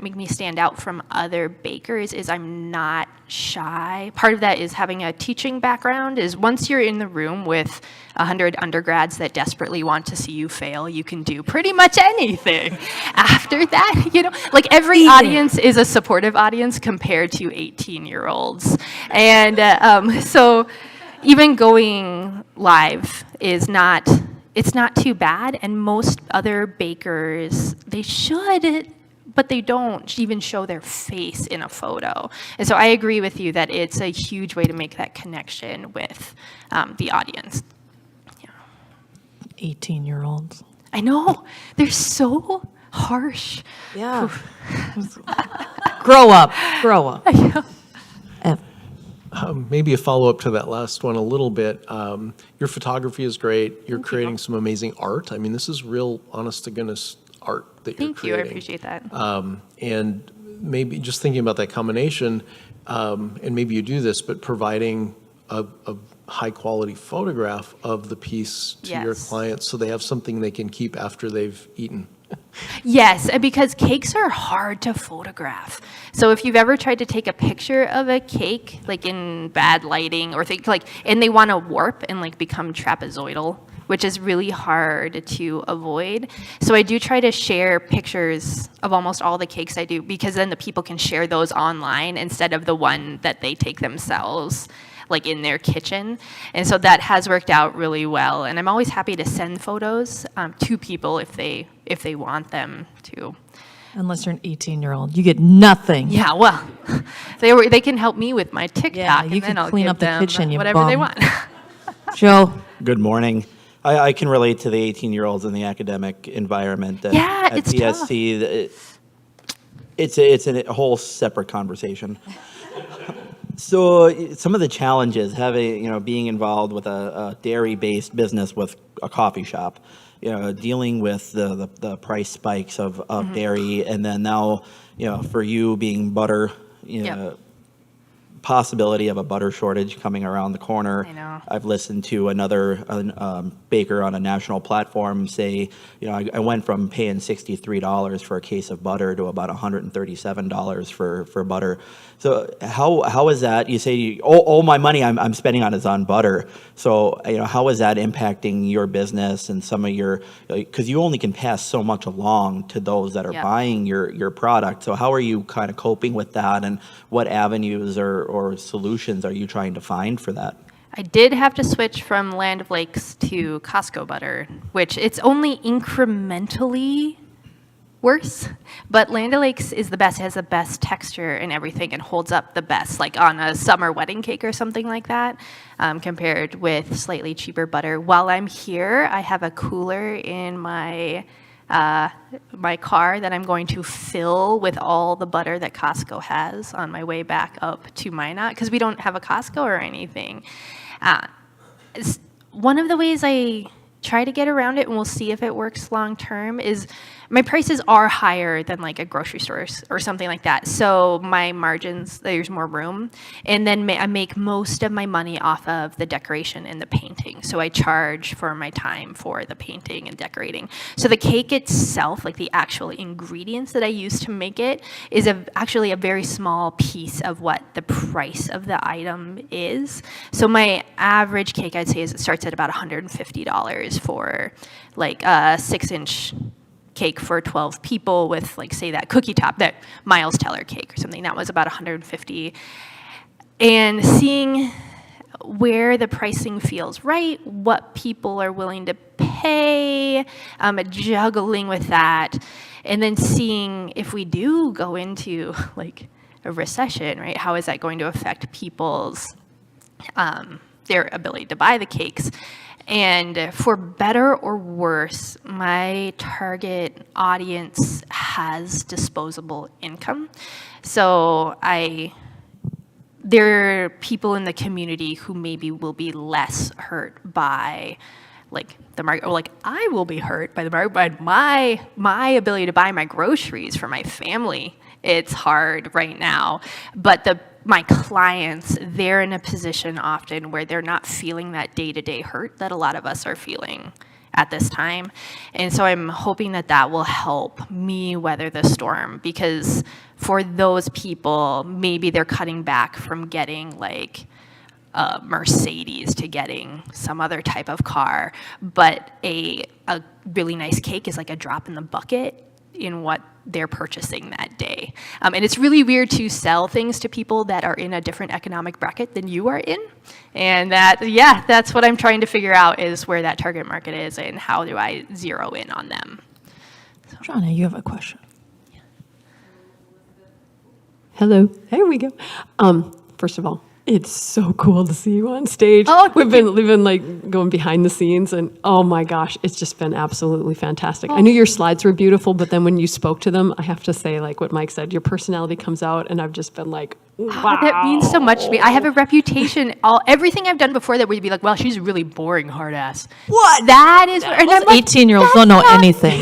make me stand out from other bakers is I'm not shy. Part of that is having a teaching background, is once you're in the room with 100 undergrads that desperately want to see you fail, you can do pretty much anything. After that, like every audience is a supportive audience compared to 18-year-olds. And so even going live is it's not too bad, and most other bakers, they should, but they don't even show their face in a photo. And so I agree with you that it's a huge way to make that connection with the audience. Yeah. 18-year-olds. I know, they're so harsh. Yeah. Grow up. Ev. Maybe a follow-up to that last one a little bit. Your photography is great. You're creating some amazing art. I mean, this is real, honest-to-goodness art that you're Thank you, creating. I appreciate that. And maybe just thinking about that combination, and maybe you do this, but providing a high-quality photograph of the piece to your Yes. clients so they have something they can keep after they've eaten. Yes, and because cakes are hard to photograph. So if you've ever tried to take a picture of a cake, like in bad lighting or and they want to warp and like become trapezoidal, which is really hard to avoid. So I do try to share pictures of almost all the cakes I do, because then the people can share those online instead of the one that they take themselves, like in their kitchen. And so that has worked out really well. And I'm always happy to send photos to people if they want them to. Unless you're an 18-year-old, you get nothing. Yeah, well, they can help me with my TikTok, Yeah, you and can then I'll clean give up the them kitchen, you whatever they bum. want. Joe, Good morning. I can relate to the 18-year-olds in the academic environment. Yeah, at it's tough. PSC, it's a whole separate conversation. So some of the challenges being involved with a dairy-based business with a coffee shop, dealing with the price spikes of dairy, and then now, for you being butter, Yep. possibility of a butter shortage coming around the corner. I know. I've listened to another baker on a national platform say, I went from paying $63 for a case of butter to about $137 for butter. So how is that? You say, all my money I'm spending on is on butter. So how is that impacting your business and some of your? Because you only can pass so much along to those that are Yep. buying your product. So how are you kind of coping with that, and what avenues or solutions are you trying to find for that? I did have to switch from Land of Lakes to Costco butter, which it's only incrementally worse, but Land of Lakes is the best. It has the best texture and everything and holds up the best, like on a summer wedding cake or something like that, compared with slightly cheaper butter. While I'm here, I have a cooler in my car that I'm going to fill with all the butter that Costco has on my way back up to Minot, because we don't have a Costco or anything. One of the ways I try to get around it, and we'll see if it works long term, is my prices are higher than like a grocery store or something like that. So my margins, there's more room. And then I make most of my money off of the decoration and the painting. So I charge for my time for the painting and decorating. So the cake itself, like the actual ingredients that I use to make it, is actually a very small piece of what the price of the item is. So my average cake, I'd say, it starts at about $150 for like a 6-inch cake for 12 people with, like, say, that cookie top, that Miles Teller cake or something. That was about $150. And seeing where the pricing feels right, what people are willing to pay, juggling with that, and then seeing if we do go into like a recession, right? How is that going to affect people's their ability to buy the cakes? And for better or worse, my target audience has disposable income. So there are people in the community who maybe will be less hurt by like the market, or like I will be hurt by the market, by my ability to buy my groceries for my family. It's hard right now, but my clients, they're in a position often where they're not feeling that day-to-day hurt that a lot of us are feeling at this time. And so I'm hoping that will help me weather the storm, because for those people, maybe they're cutting back from getting like a Mercedes to getting some other type of car, but a really nice cake is like a drop in the bucket in what they're purchasing that day. And it's really weird to sell things to people that are in a different economic bracket than you are in. And that's what I'm trying to figure out, is where that target market is and how do I zero in on them. Johnny, you have a question. Hello. There we go. First of all, it's so cool to see you on stage. Oh, we've been like going behind the scenes, and oh my gosh, it's just been absolutely fantastic. I knew your slides were beautiful, but then when you spoke to them, I have to say, like what Mike said, your personality comes out, and I've just been like, wow. That means so much to me. I have a reputation. Everything I've done before that would be like, well, she's a really boring hard ass. What? That is, and I'm like, 18-year-olds don't know anything.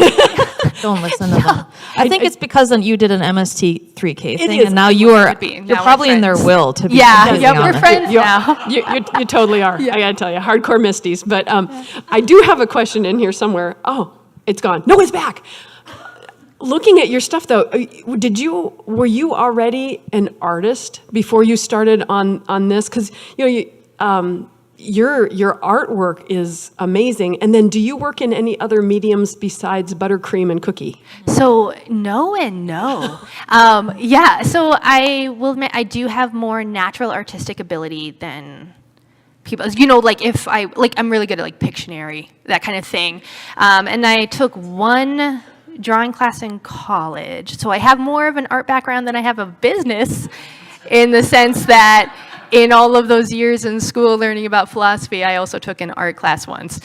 Don't listen to them. I think it's because then you did an MST3K thing, is. and now you are, Could be. Now you're we're probably in their friends. will to be Yeah, completely yeah, we're honest. friends now. You totally are. I gotta tell you, hardcore Misties. But I do have a question in here somewhere. Oh, it's gone. No, it's back. Looking at your stuff though, were you already an artist before you started on this? Because your artwork is amazing. And then do you work in any other mediums besides buttercream and cookie? So no and no. Yeah, so I will admit I do have more natural artistic ability than people. Like if I'm really good at like Pictionary, that kind of thing. And I took one drawing class in college. So I have more of an art background than I have a business, in the sense that in all of those years in school learning about philosophy, I also took an art class once.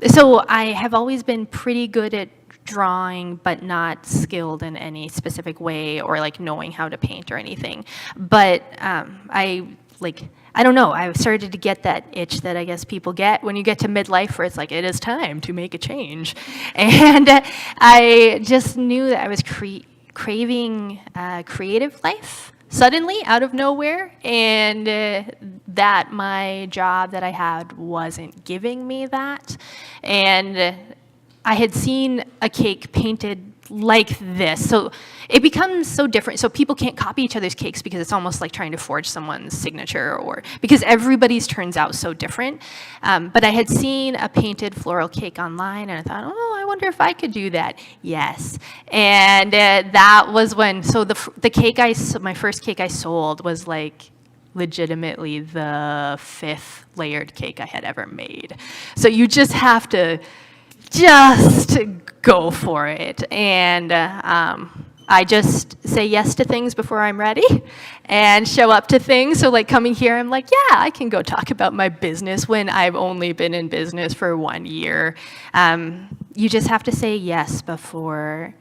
So I have always been pretty good at drawing, but not skilled in any specific way or like knowing how to paint or anything. But I don't know, I started to get that itch that I guess people get when you get to midlife, where it's like, it is time to make a change. And I just knew that I was craving creative life suddenly out of nowhere, and that my job that I had wasn't giving me that. And I had seen a cake painted like this. So it becomes so different. So people can't copy each other's cakes because it's almost like trying to forge someone's signature, or because everybody's turns out so different. But I had seen a painted floral cake online, and I thought, oh, I wonder if I could do that. Yes. And that was when, so the cake my first cake I sold was like legitimately the 5th layered cake I had ever made. So you just have to go for it. And I just say yes to things before I'm ready and show up to things. So like coming here, I'm like, yeah, I can go talk about my business when I've only been in business for 1 year. You just have to say yes before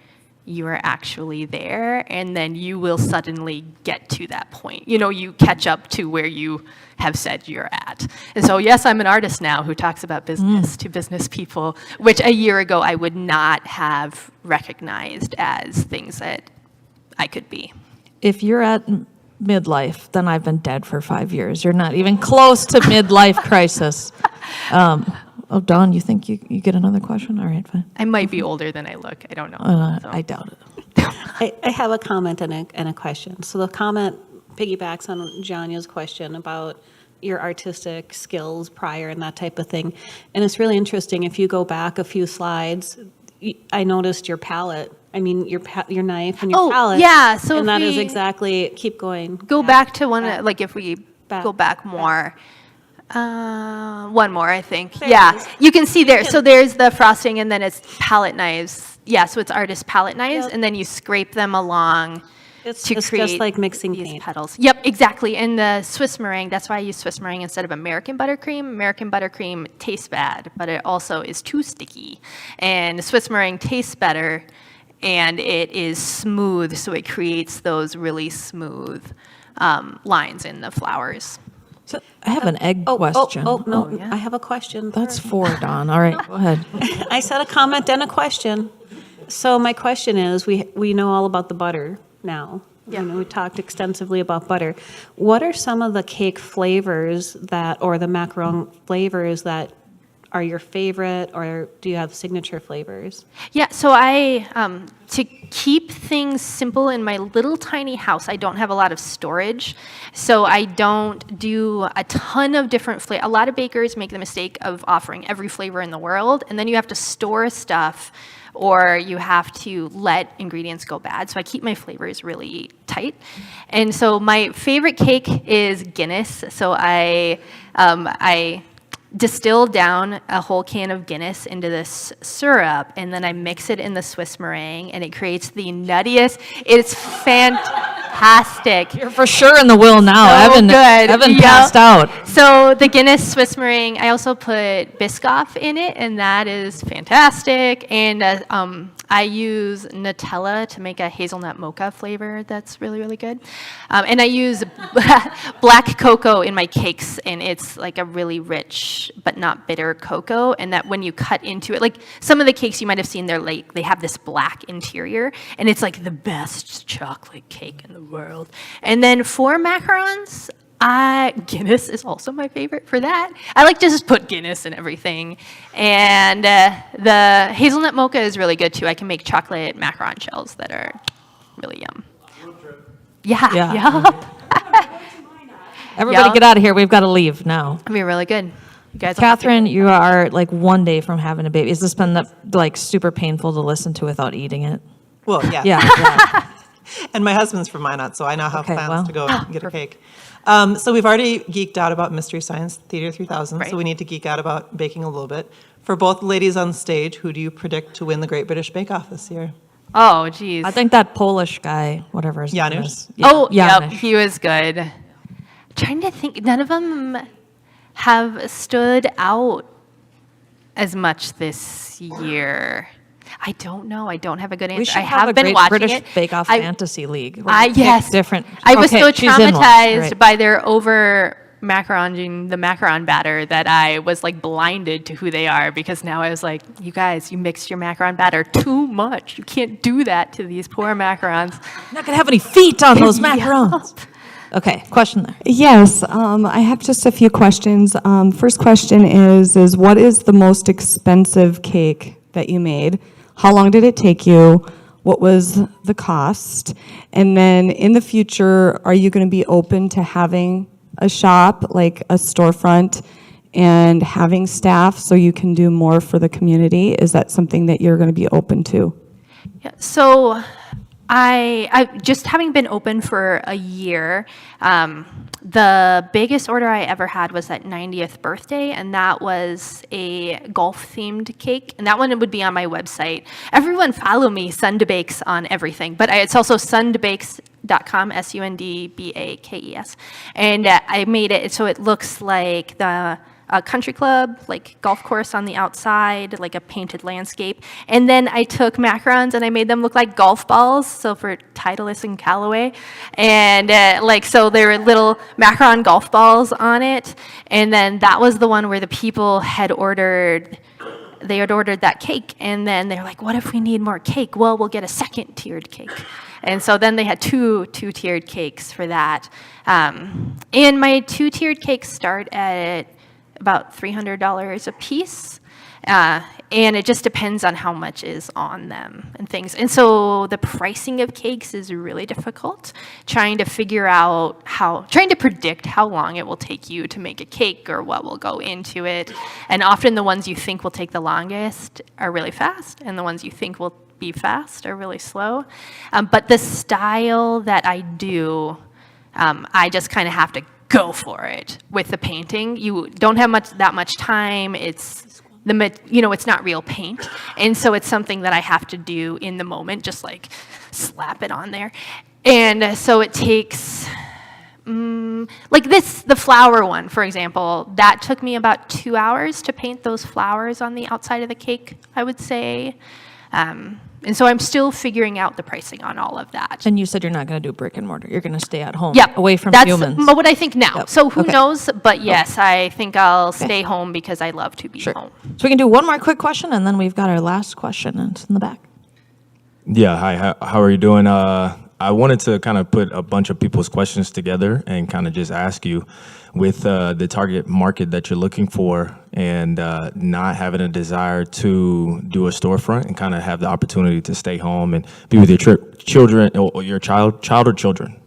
you are actually there, and then you will suddenly get to that point. You catch up to where you have said you're at. And so, yes, I'm an artist now who talks about business to business people, which a year ago I would not have recognized as things that I could be. If you're at midlife, then I've been dead for 5 years. You're not even close to midlife crisis. Oh, Dawn, you think you get another question? All right, fine. I might be older than I look. I don't know. I doubt it. I have a comment and a question. So the comment piggybacks on Janya's question about your artistic skills prior and that type of thing. And it's really interesting. If you go back a few slides, I noticed your palette. I mean, your knife and your palette. Yeah. So and that is exactly, keep going. Go back to one, like if we go back more. One more, I think. Yeah, you can see there. So there's the frosting, and then it's palette knives. Yeah, so it's artist palette knives, and then you scrape them along It's create just like mixing these paint. petals. Yep, exactly. And the Swiss meringue, that's why I use Swiss meringue instead of American buttercream. American buttercream tastes bad, but it also is too sticky. And Swiss meringue tastes better, and it is smooth, so it creates those really smooth lines in the flowers. So I have an egg question. No, I have a question. That's 4, Dawn. All right, go ahead. I said a comment and a question. So my question is, we know all about the butter now. Yeah. We talked extensively about butter. What are some of the cake flavors or the macaron flavors that are your favorite, or do you have signature flavors? Yeah, so to keep things simple in my little tiny house, I don't have a lot of storage, so I don't do a ton of different flavors. A lot of bakers make the mistake of offering every flavor in the world, and then you have to store stuff, or you have to let ingredients go bad. So I keep my flavors really tight. And so my favorite cake is Guinness. So I distill down a whole can of Guinness into this syrup, and then I mix it in the Swiss meringue, and it creates the nuttiest. It's fantastic. fantastic. You're for sure in the will now. So good. Evan Yep. passed out. So the Guinness Swiss meringue, I also put Biscoff in it, and that is fantastic. And I use Nutella to make a hazelnut mocha flavor that's really, really good. And I use black cocoa in my cakes, and it's like a really rich but not bitter cocoa. And that when you cut into it, like some of the cakes you might have seen, they have this black interior, and it's like the best chocolate cake in the world. And then for macarons, Guinness is also my favorite for that. I like to just put Guinness in everything. And the hazelnut mocha is really good too. I can make chocolate macaron shells that are really yum. Yeah. Everybody get out of here. We've got to leave now. It'll be really good. You guys. Catherine, you are like one day from having a baby. Has this been like super painful to listen to without eating it? Well, yeah. Yeah. And my husband's from Minot, so I now have Okay, plans well. to go and get a cake. So we've already geeked out about Mystery Science Theater 3000, Right. so we need to geek out about baking a little bit. For both ladies on stage, who do you predict to win the Great British Bake Off this year? Oh, geez. I think that Polish guy, whatever his name Janusz? is. Oh, yep, Janusz. he was good. Trying to think, none of them have stood out as much this year. I don't know. I don't have a good answer. We should I have a been Great watching British it. Bake Off I- Fantasy League. where we pick Yes. different. I was Okay, so she's in one. traumatized Right. by their over macaroning the macaron batter that I was like blinded to who they are, because now I was like, you guys, you mixed your macaron batter too much. You can't do that to these poor macarons. You're not gonna have any feet on those macarons. Okay, question there. Yes, I have just a few questions. First question is what is the most expensive cake that you made? How long did it take you? What was the cost? And then in the future, are you going to be open to having a shop, like a storefront, and having staff so you can do more for the community? Is that something that you're going to be open to? Yeah, so I just having been open for a year, the biggest order I ever had was that 90th birthday, and that was a golf-themed cake, and that one would be on my website. Everyone follow me, Sundbakes, on everything, but it's also Sundbakes.com, Sundbakes, and I made it so it looks like the country club, like golf course on the outside, like a painted landscape. And then I took macarons and I made them look like golf balls, so for Titleist and Callaway. And so there were little macaron golf balls on it. And then that was the one where the people had ordered that cake, and then they're like, what if we need more cake? Well, we'll get a second tiered cake. And so then they had two tiered cakes for that. And my 2-tiered cakes start at about $300 a piece. And it just depends on how much is on them and things. And so the pricing of cakes is really difficult, trying to predict how long it will take you to make a cake or what will go into it. And often the ones you think will take the longest are really fast, and the ones you think will be fast are really slow. But the style that I do, I just kind of have to go for it with the painting. You don't have that much time. It's not real paint, and so it's something that I have to do in the moment, just like slap it on there. And so it takes, the flower one, for example, that took me about 2 hours to paint those flowers on the outside of the cake, I would say. And so I'm still figuring out the pricing on all of that. And you said you're not going to do brick and mortar. You're going to stay at home, Yep. away from That's humans. what I think now. Yep. So who Okay. knows? But yes, I think I'll stay home because I love to be home. So we can do one more quick question, and then we've got our last question, and it's in the back. Yeah, hi, how are you doing? I wanted to kind of put a bunch of people's questions together and kind of just ask you, with the target market that you're looking for and not having a desire to do a storefront and kind of have the opportunity to stay home and be with your children or your child or children?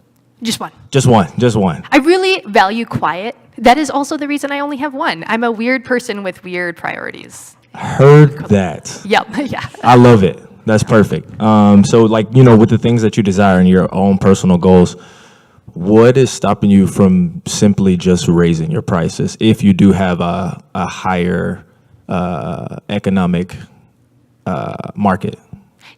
Just one. Just one. I really value quiet. That is also the reason I only have one. I'm a weird person with weird priorities. Heard that. Yep, yeah. I love it. That's perfect. So with the things that you desire and your own personal goals, what is stopping you from simply just raising your prices if you do have a higher economic market?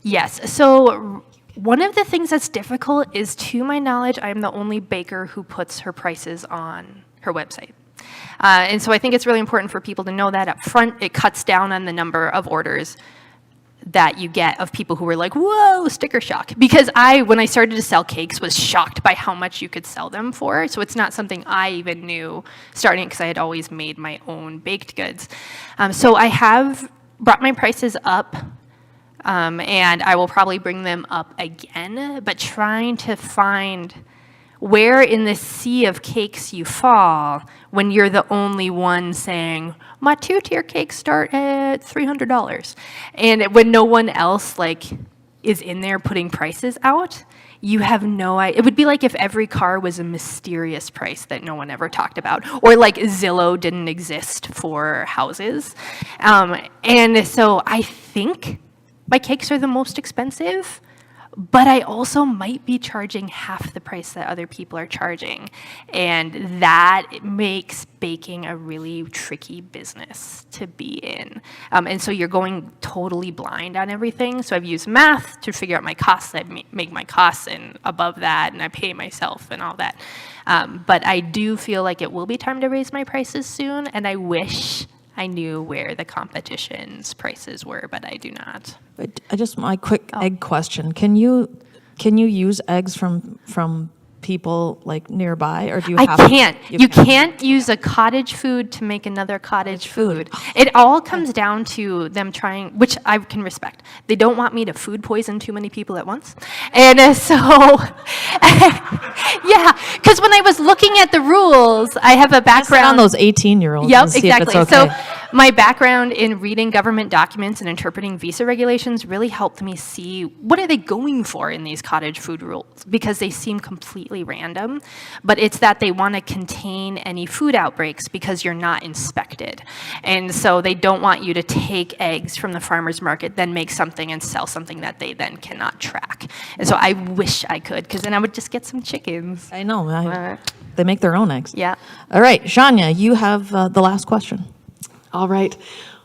Yes. So one of the things that's difficult is, to my knowledge, I'm the only baker who puts her prices on her website. And so I think it's really important for people to know that up front. It cuts down on the number of orders that you get of people who were like, whoa, sticker shock. Because when I started to sell cakes, was shocked by how much you could sell them for. So it's not something I even knew starting, because I had always made my own baked goods. So I have brought my prices up, and I will probably bring them up again, but trying to find where in the sea of cakes you fall when you're the only one saying, my 2-tier cakes start at $300. And when no one else is in there putting prices out, you have no idea. It would be like if every car was a mysterious price that no one ever talked about, or like Zillow didn't exist for houses. And so I think my cakes are the most expensive, but I also might be charging half the price that other people are charging. And that makes baking a really tricky business to be in. And so you're going totally blind on everything. So I've used math to figure out my costs. I make my costs, and above that, and I pay myself and all that. But I do feel like it will be time to raise my prices soon, and I wish I knew where the competition's prices were, but I do not. But my quick egg question: Can you use eggs from people like nearby, or do you? I can't. You can't use a cottage food to make another cottage food. It all comes down to them trying, which I can respect. They don't want me to food poison too many people at once, and so yeah. Because when I was looking at the rules, I have a background on those 18-year-olds. Yep, and see exactly. If it's okay. So my background in reading government documents and interpreting visa regulations really helped me see what are they going for in these cottage food rules, because they seem completely random, but it's that they want to contain any food outbreaks because you're not inspected. And so they don't want you to take eggs from the farmer's market, then make something and sell something that they then cannot track. And so I wish I could, because then I would just get some chickens. I know. They make their own eggs. Yeah. All right, Shania, you have the last question. All right.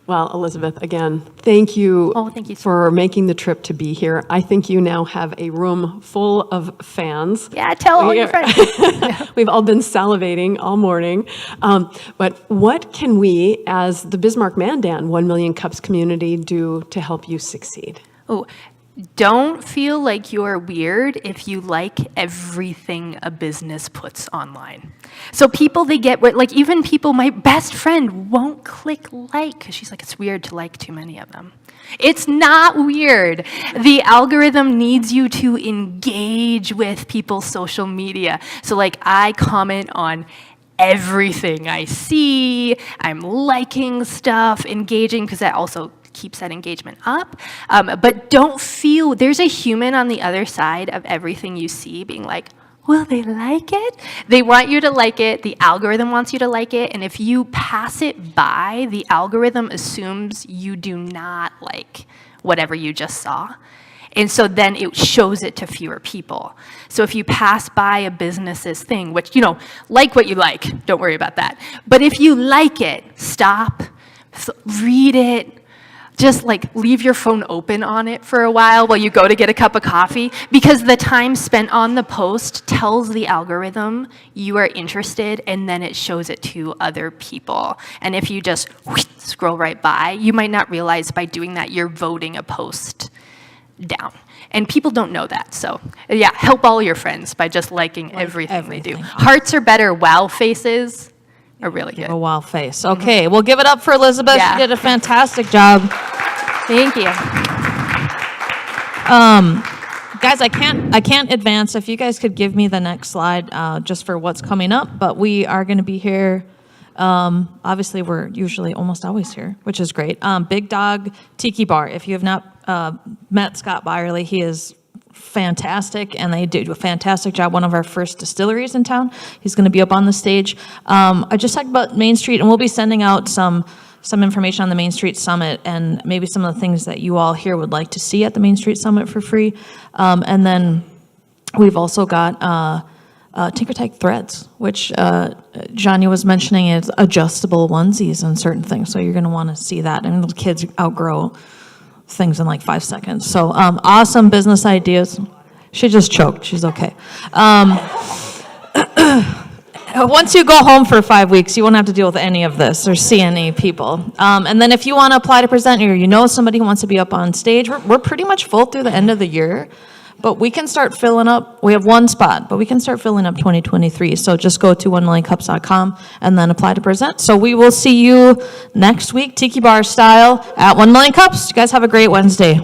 Well, Elizabeth, again, thank you, thank you for making the trip to be here. I think you now have a room full of fans. Yeah, tell all your friends. We've all been salivating all morning. But what can we, as the Bismarck Mandan 1 Million Cups community, do to help you succeed? Oh, don't feel like you're weird if you like everything a business puts online. So people, they get what, like even people, my best friend won't click like, because she's like, it's weird to like too many of them. It's not weird. The algorithm needs you to engage with people's social media. So like I comment on everything I see, I'm liking stuff, engaging, because that also keeps that engagement up. But don't feel, there's a human on the other side of everything you see being like, will they like it? They want you to like it. The algorithm wants you to like it. And if you pass it by, the algorithm assumes you do not like whatever you just saw. And so then it shows it to fewer people. So if you pass by a business's thing, which, like what you like, don't worry about that. But if you like it, stop, read it, just like leave your phone open on it for a while you go to get a cup of coffee, because the time spent on the post tells the algorithm you are interested, and then it shows it to other people. And if you just scroll right by, you might not realize by doing that you're voting a post down. And people don't know that. So yeah, help all your friends by just liking everything they do. Hearts are better, wow faces are really good. A wow face. Okay, we'll give it up for Elizabeth. Yeah. She did a fantastic job. Thank you. Guys, I can't advance. If you guys could give me the next slide just for what's coming up, but we are going to be here. Obviously, we're usually almost always here, which is great. Big Dog Tiki Bar. If you have not met Scott Byerly, he is fantastic, and they do a fantastic job. One of our first distilleries in town. He's going to be up on the stage. I just talked about Main Street, and we'll be sending out some information on the Main Street Summit and maybe some of the things that you all here would like to see at the Main Street Summit for free. And then we've also got Tinkertech Threads, which Johnny was mentioning is adjustable onesies and certain things. So you're going to want to see that. And the kids outgrow things in like 5 seconds. So awesome business ideas. She just choked. She's okay. Once you go home for 5 weeks, you won't have to deal with any of this or see any people. And then if you want to apply to present, or you know somebody who wants to be up on stage, we're pretty much full through the end of the year. But we can start filling up. We have one spot, but we can start filling up 2023. So just go to 1millioncups.com and then apply to present. So we will see you next week, Tiki Bar style, at 1 Million Cups. You guys have a great Wednesday.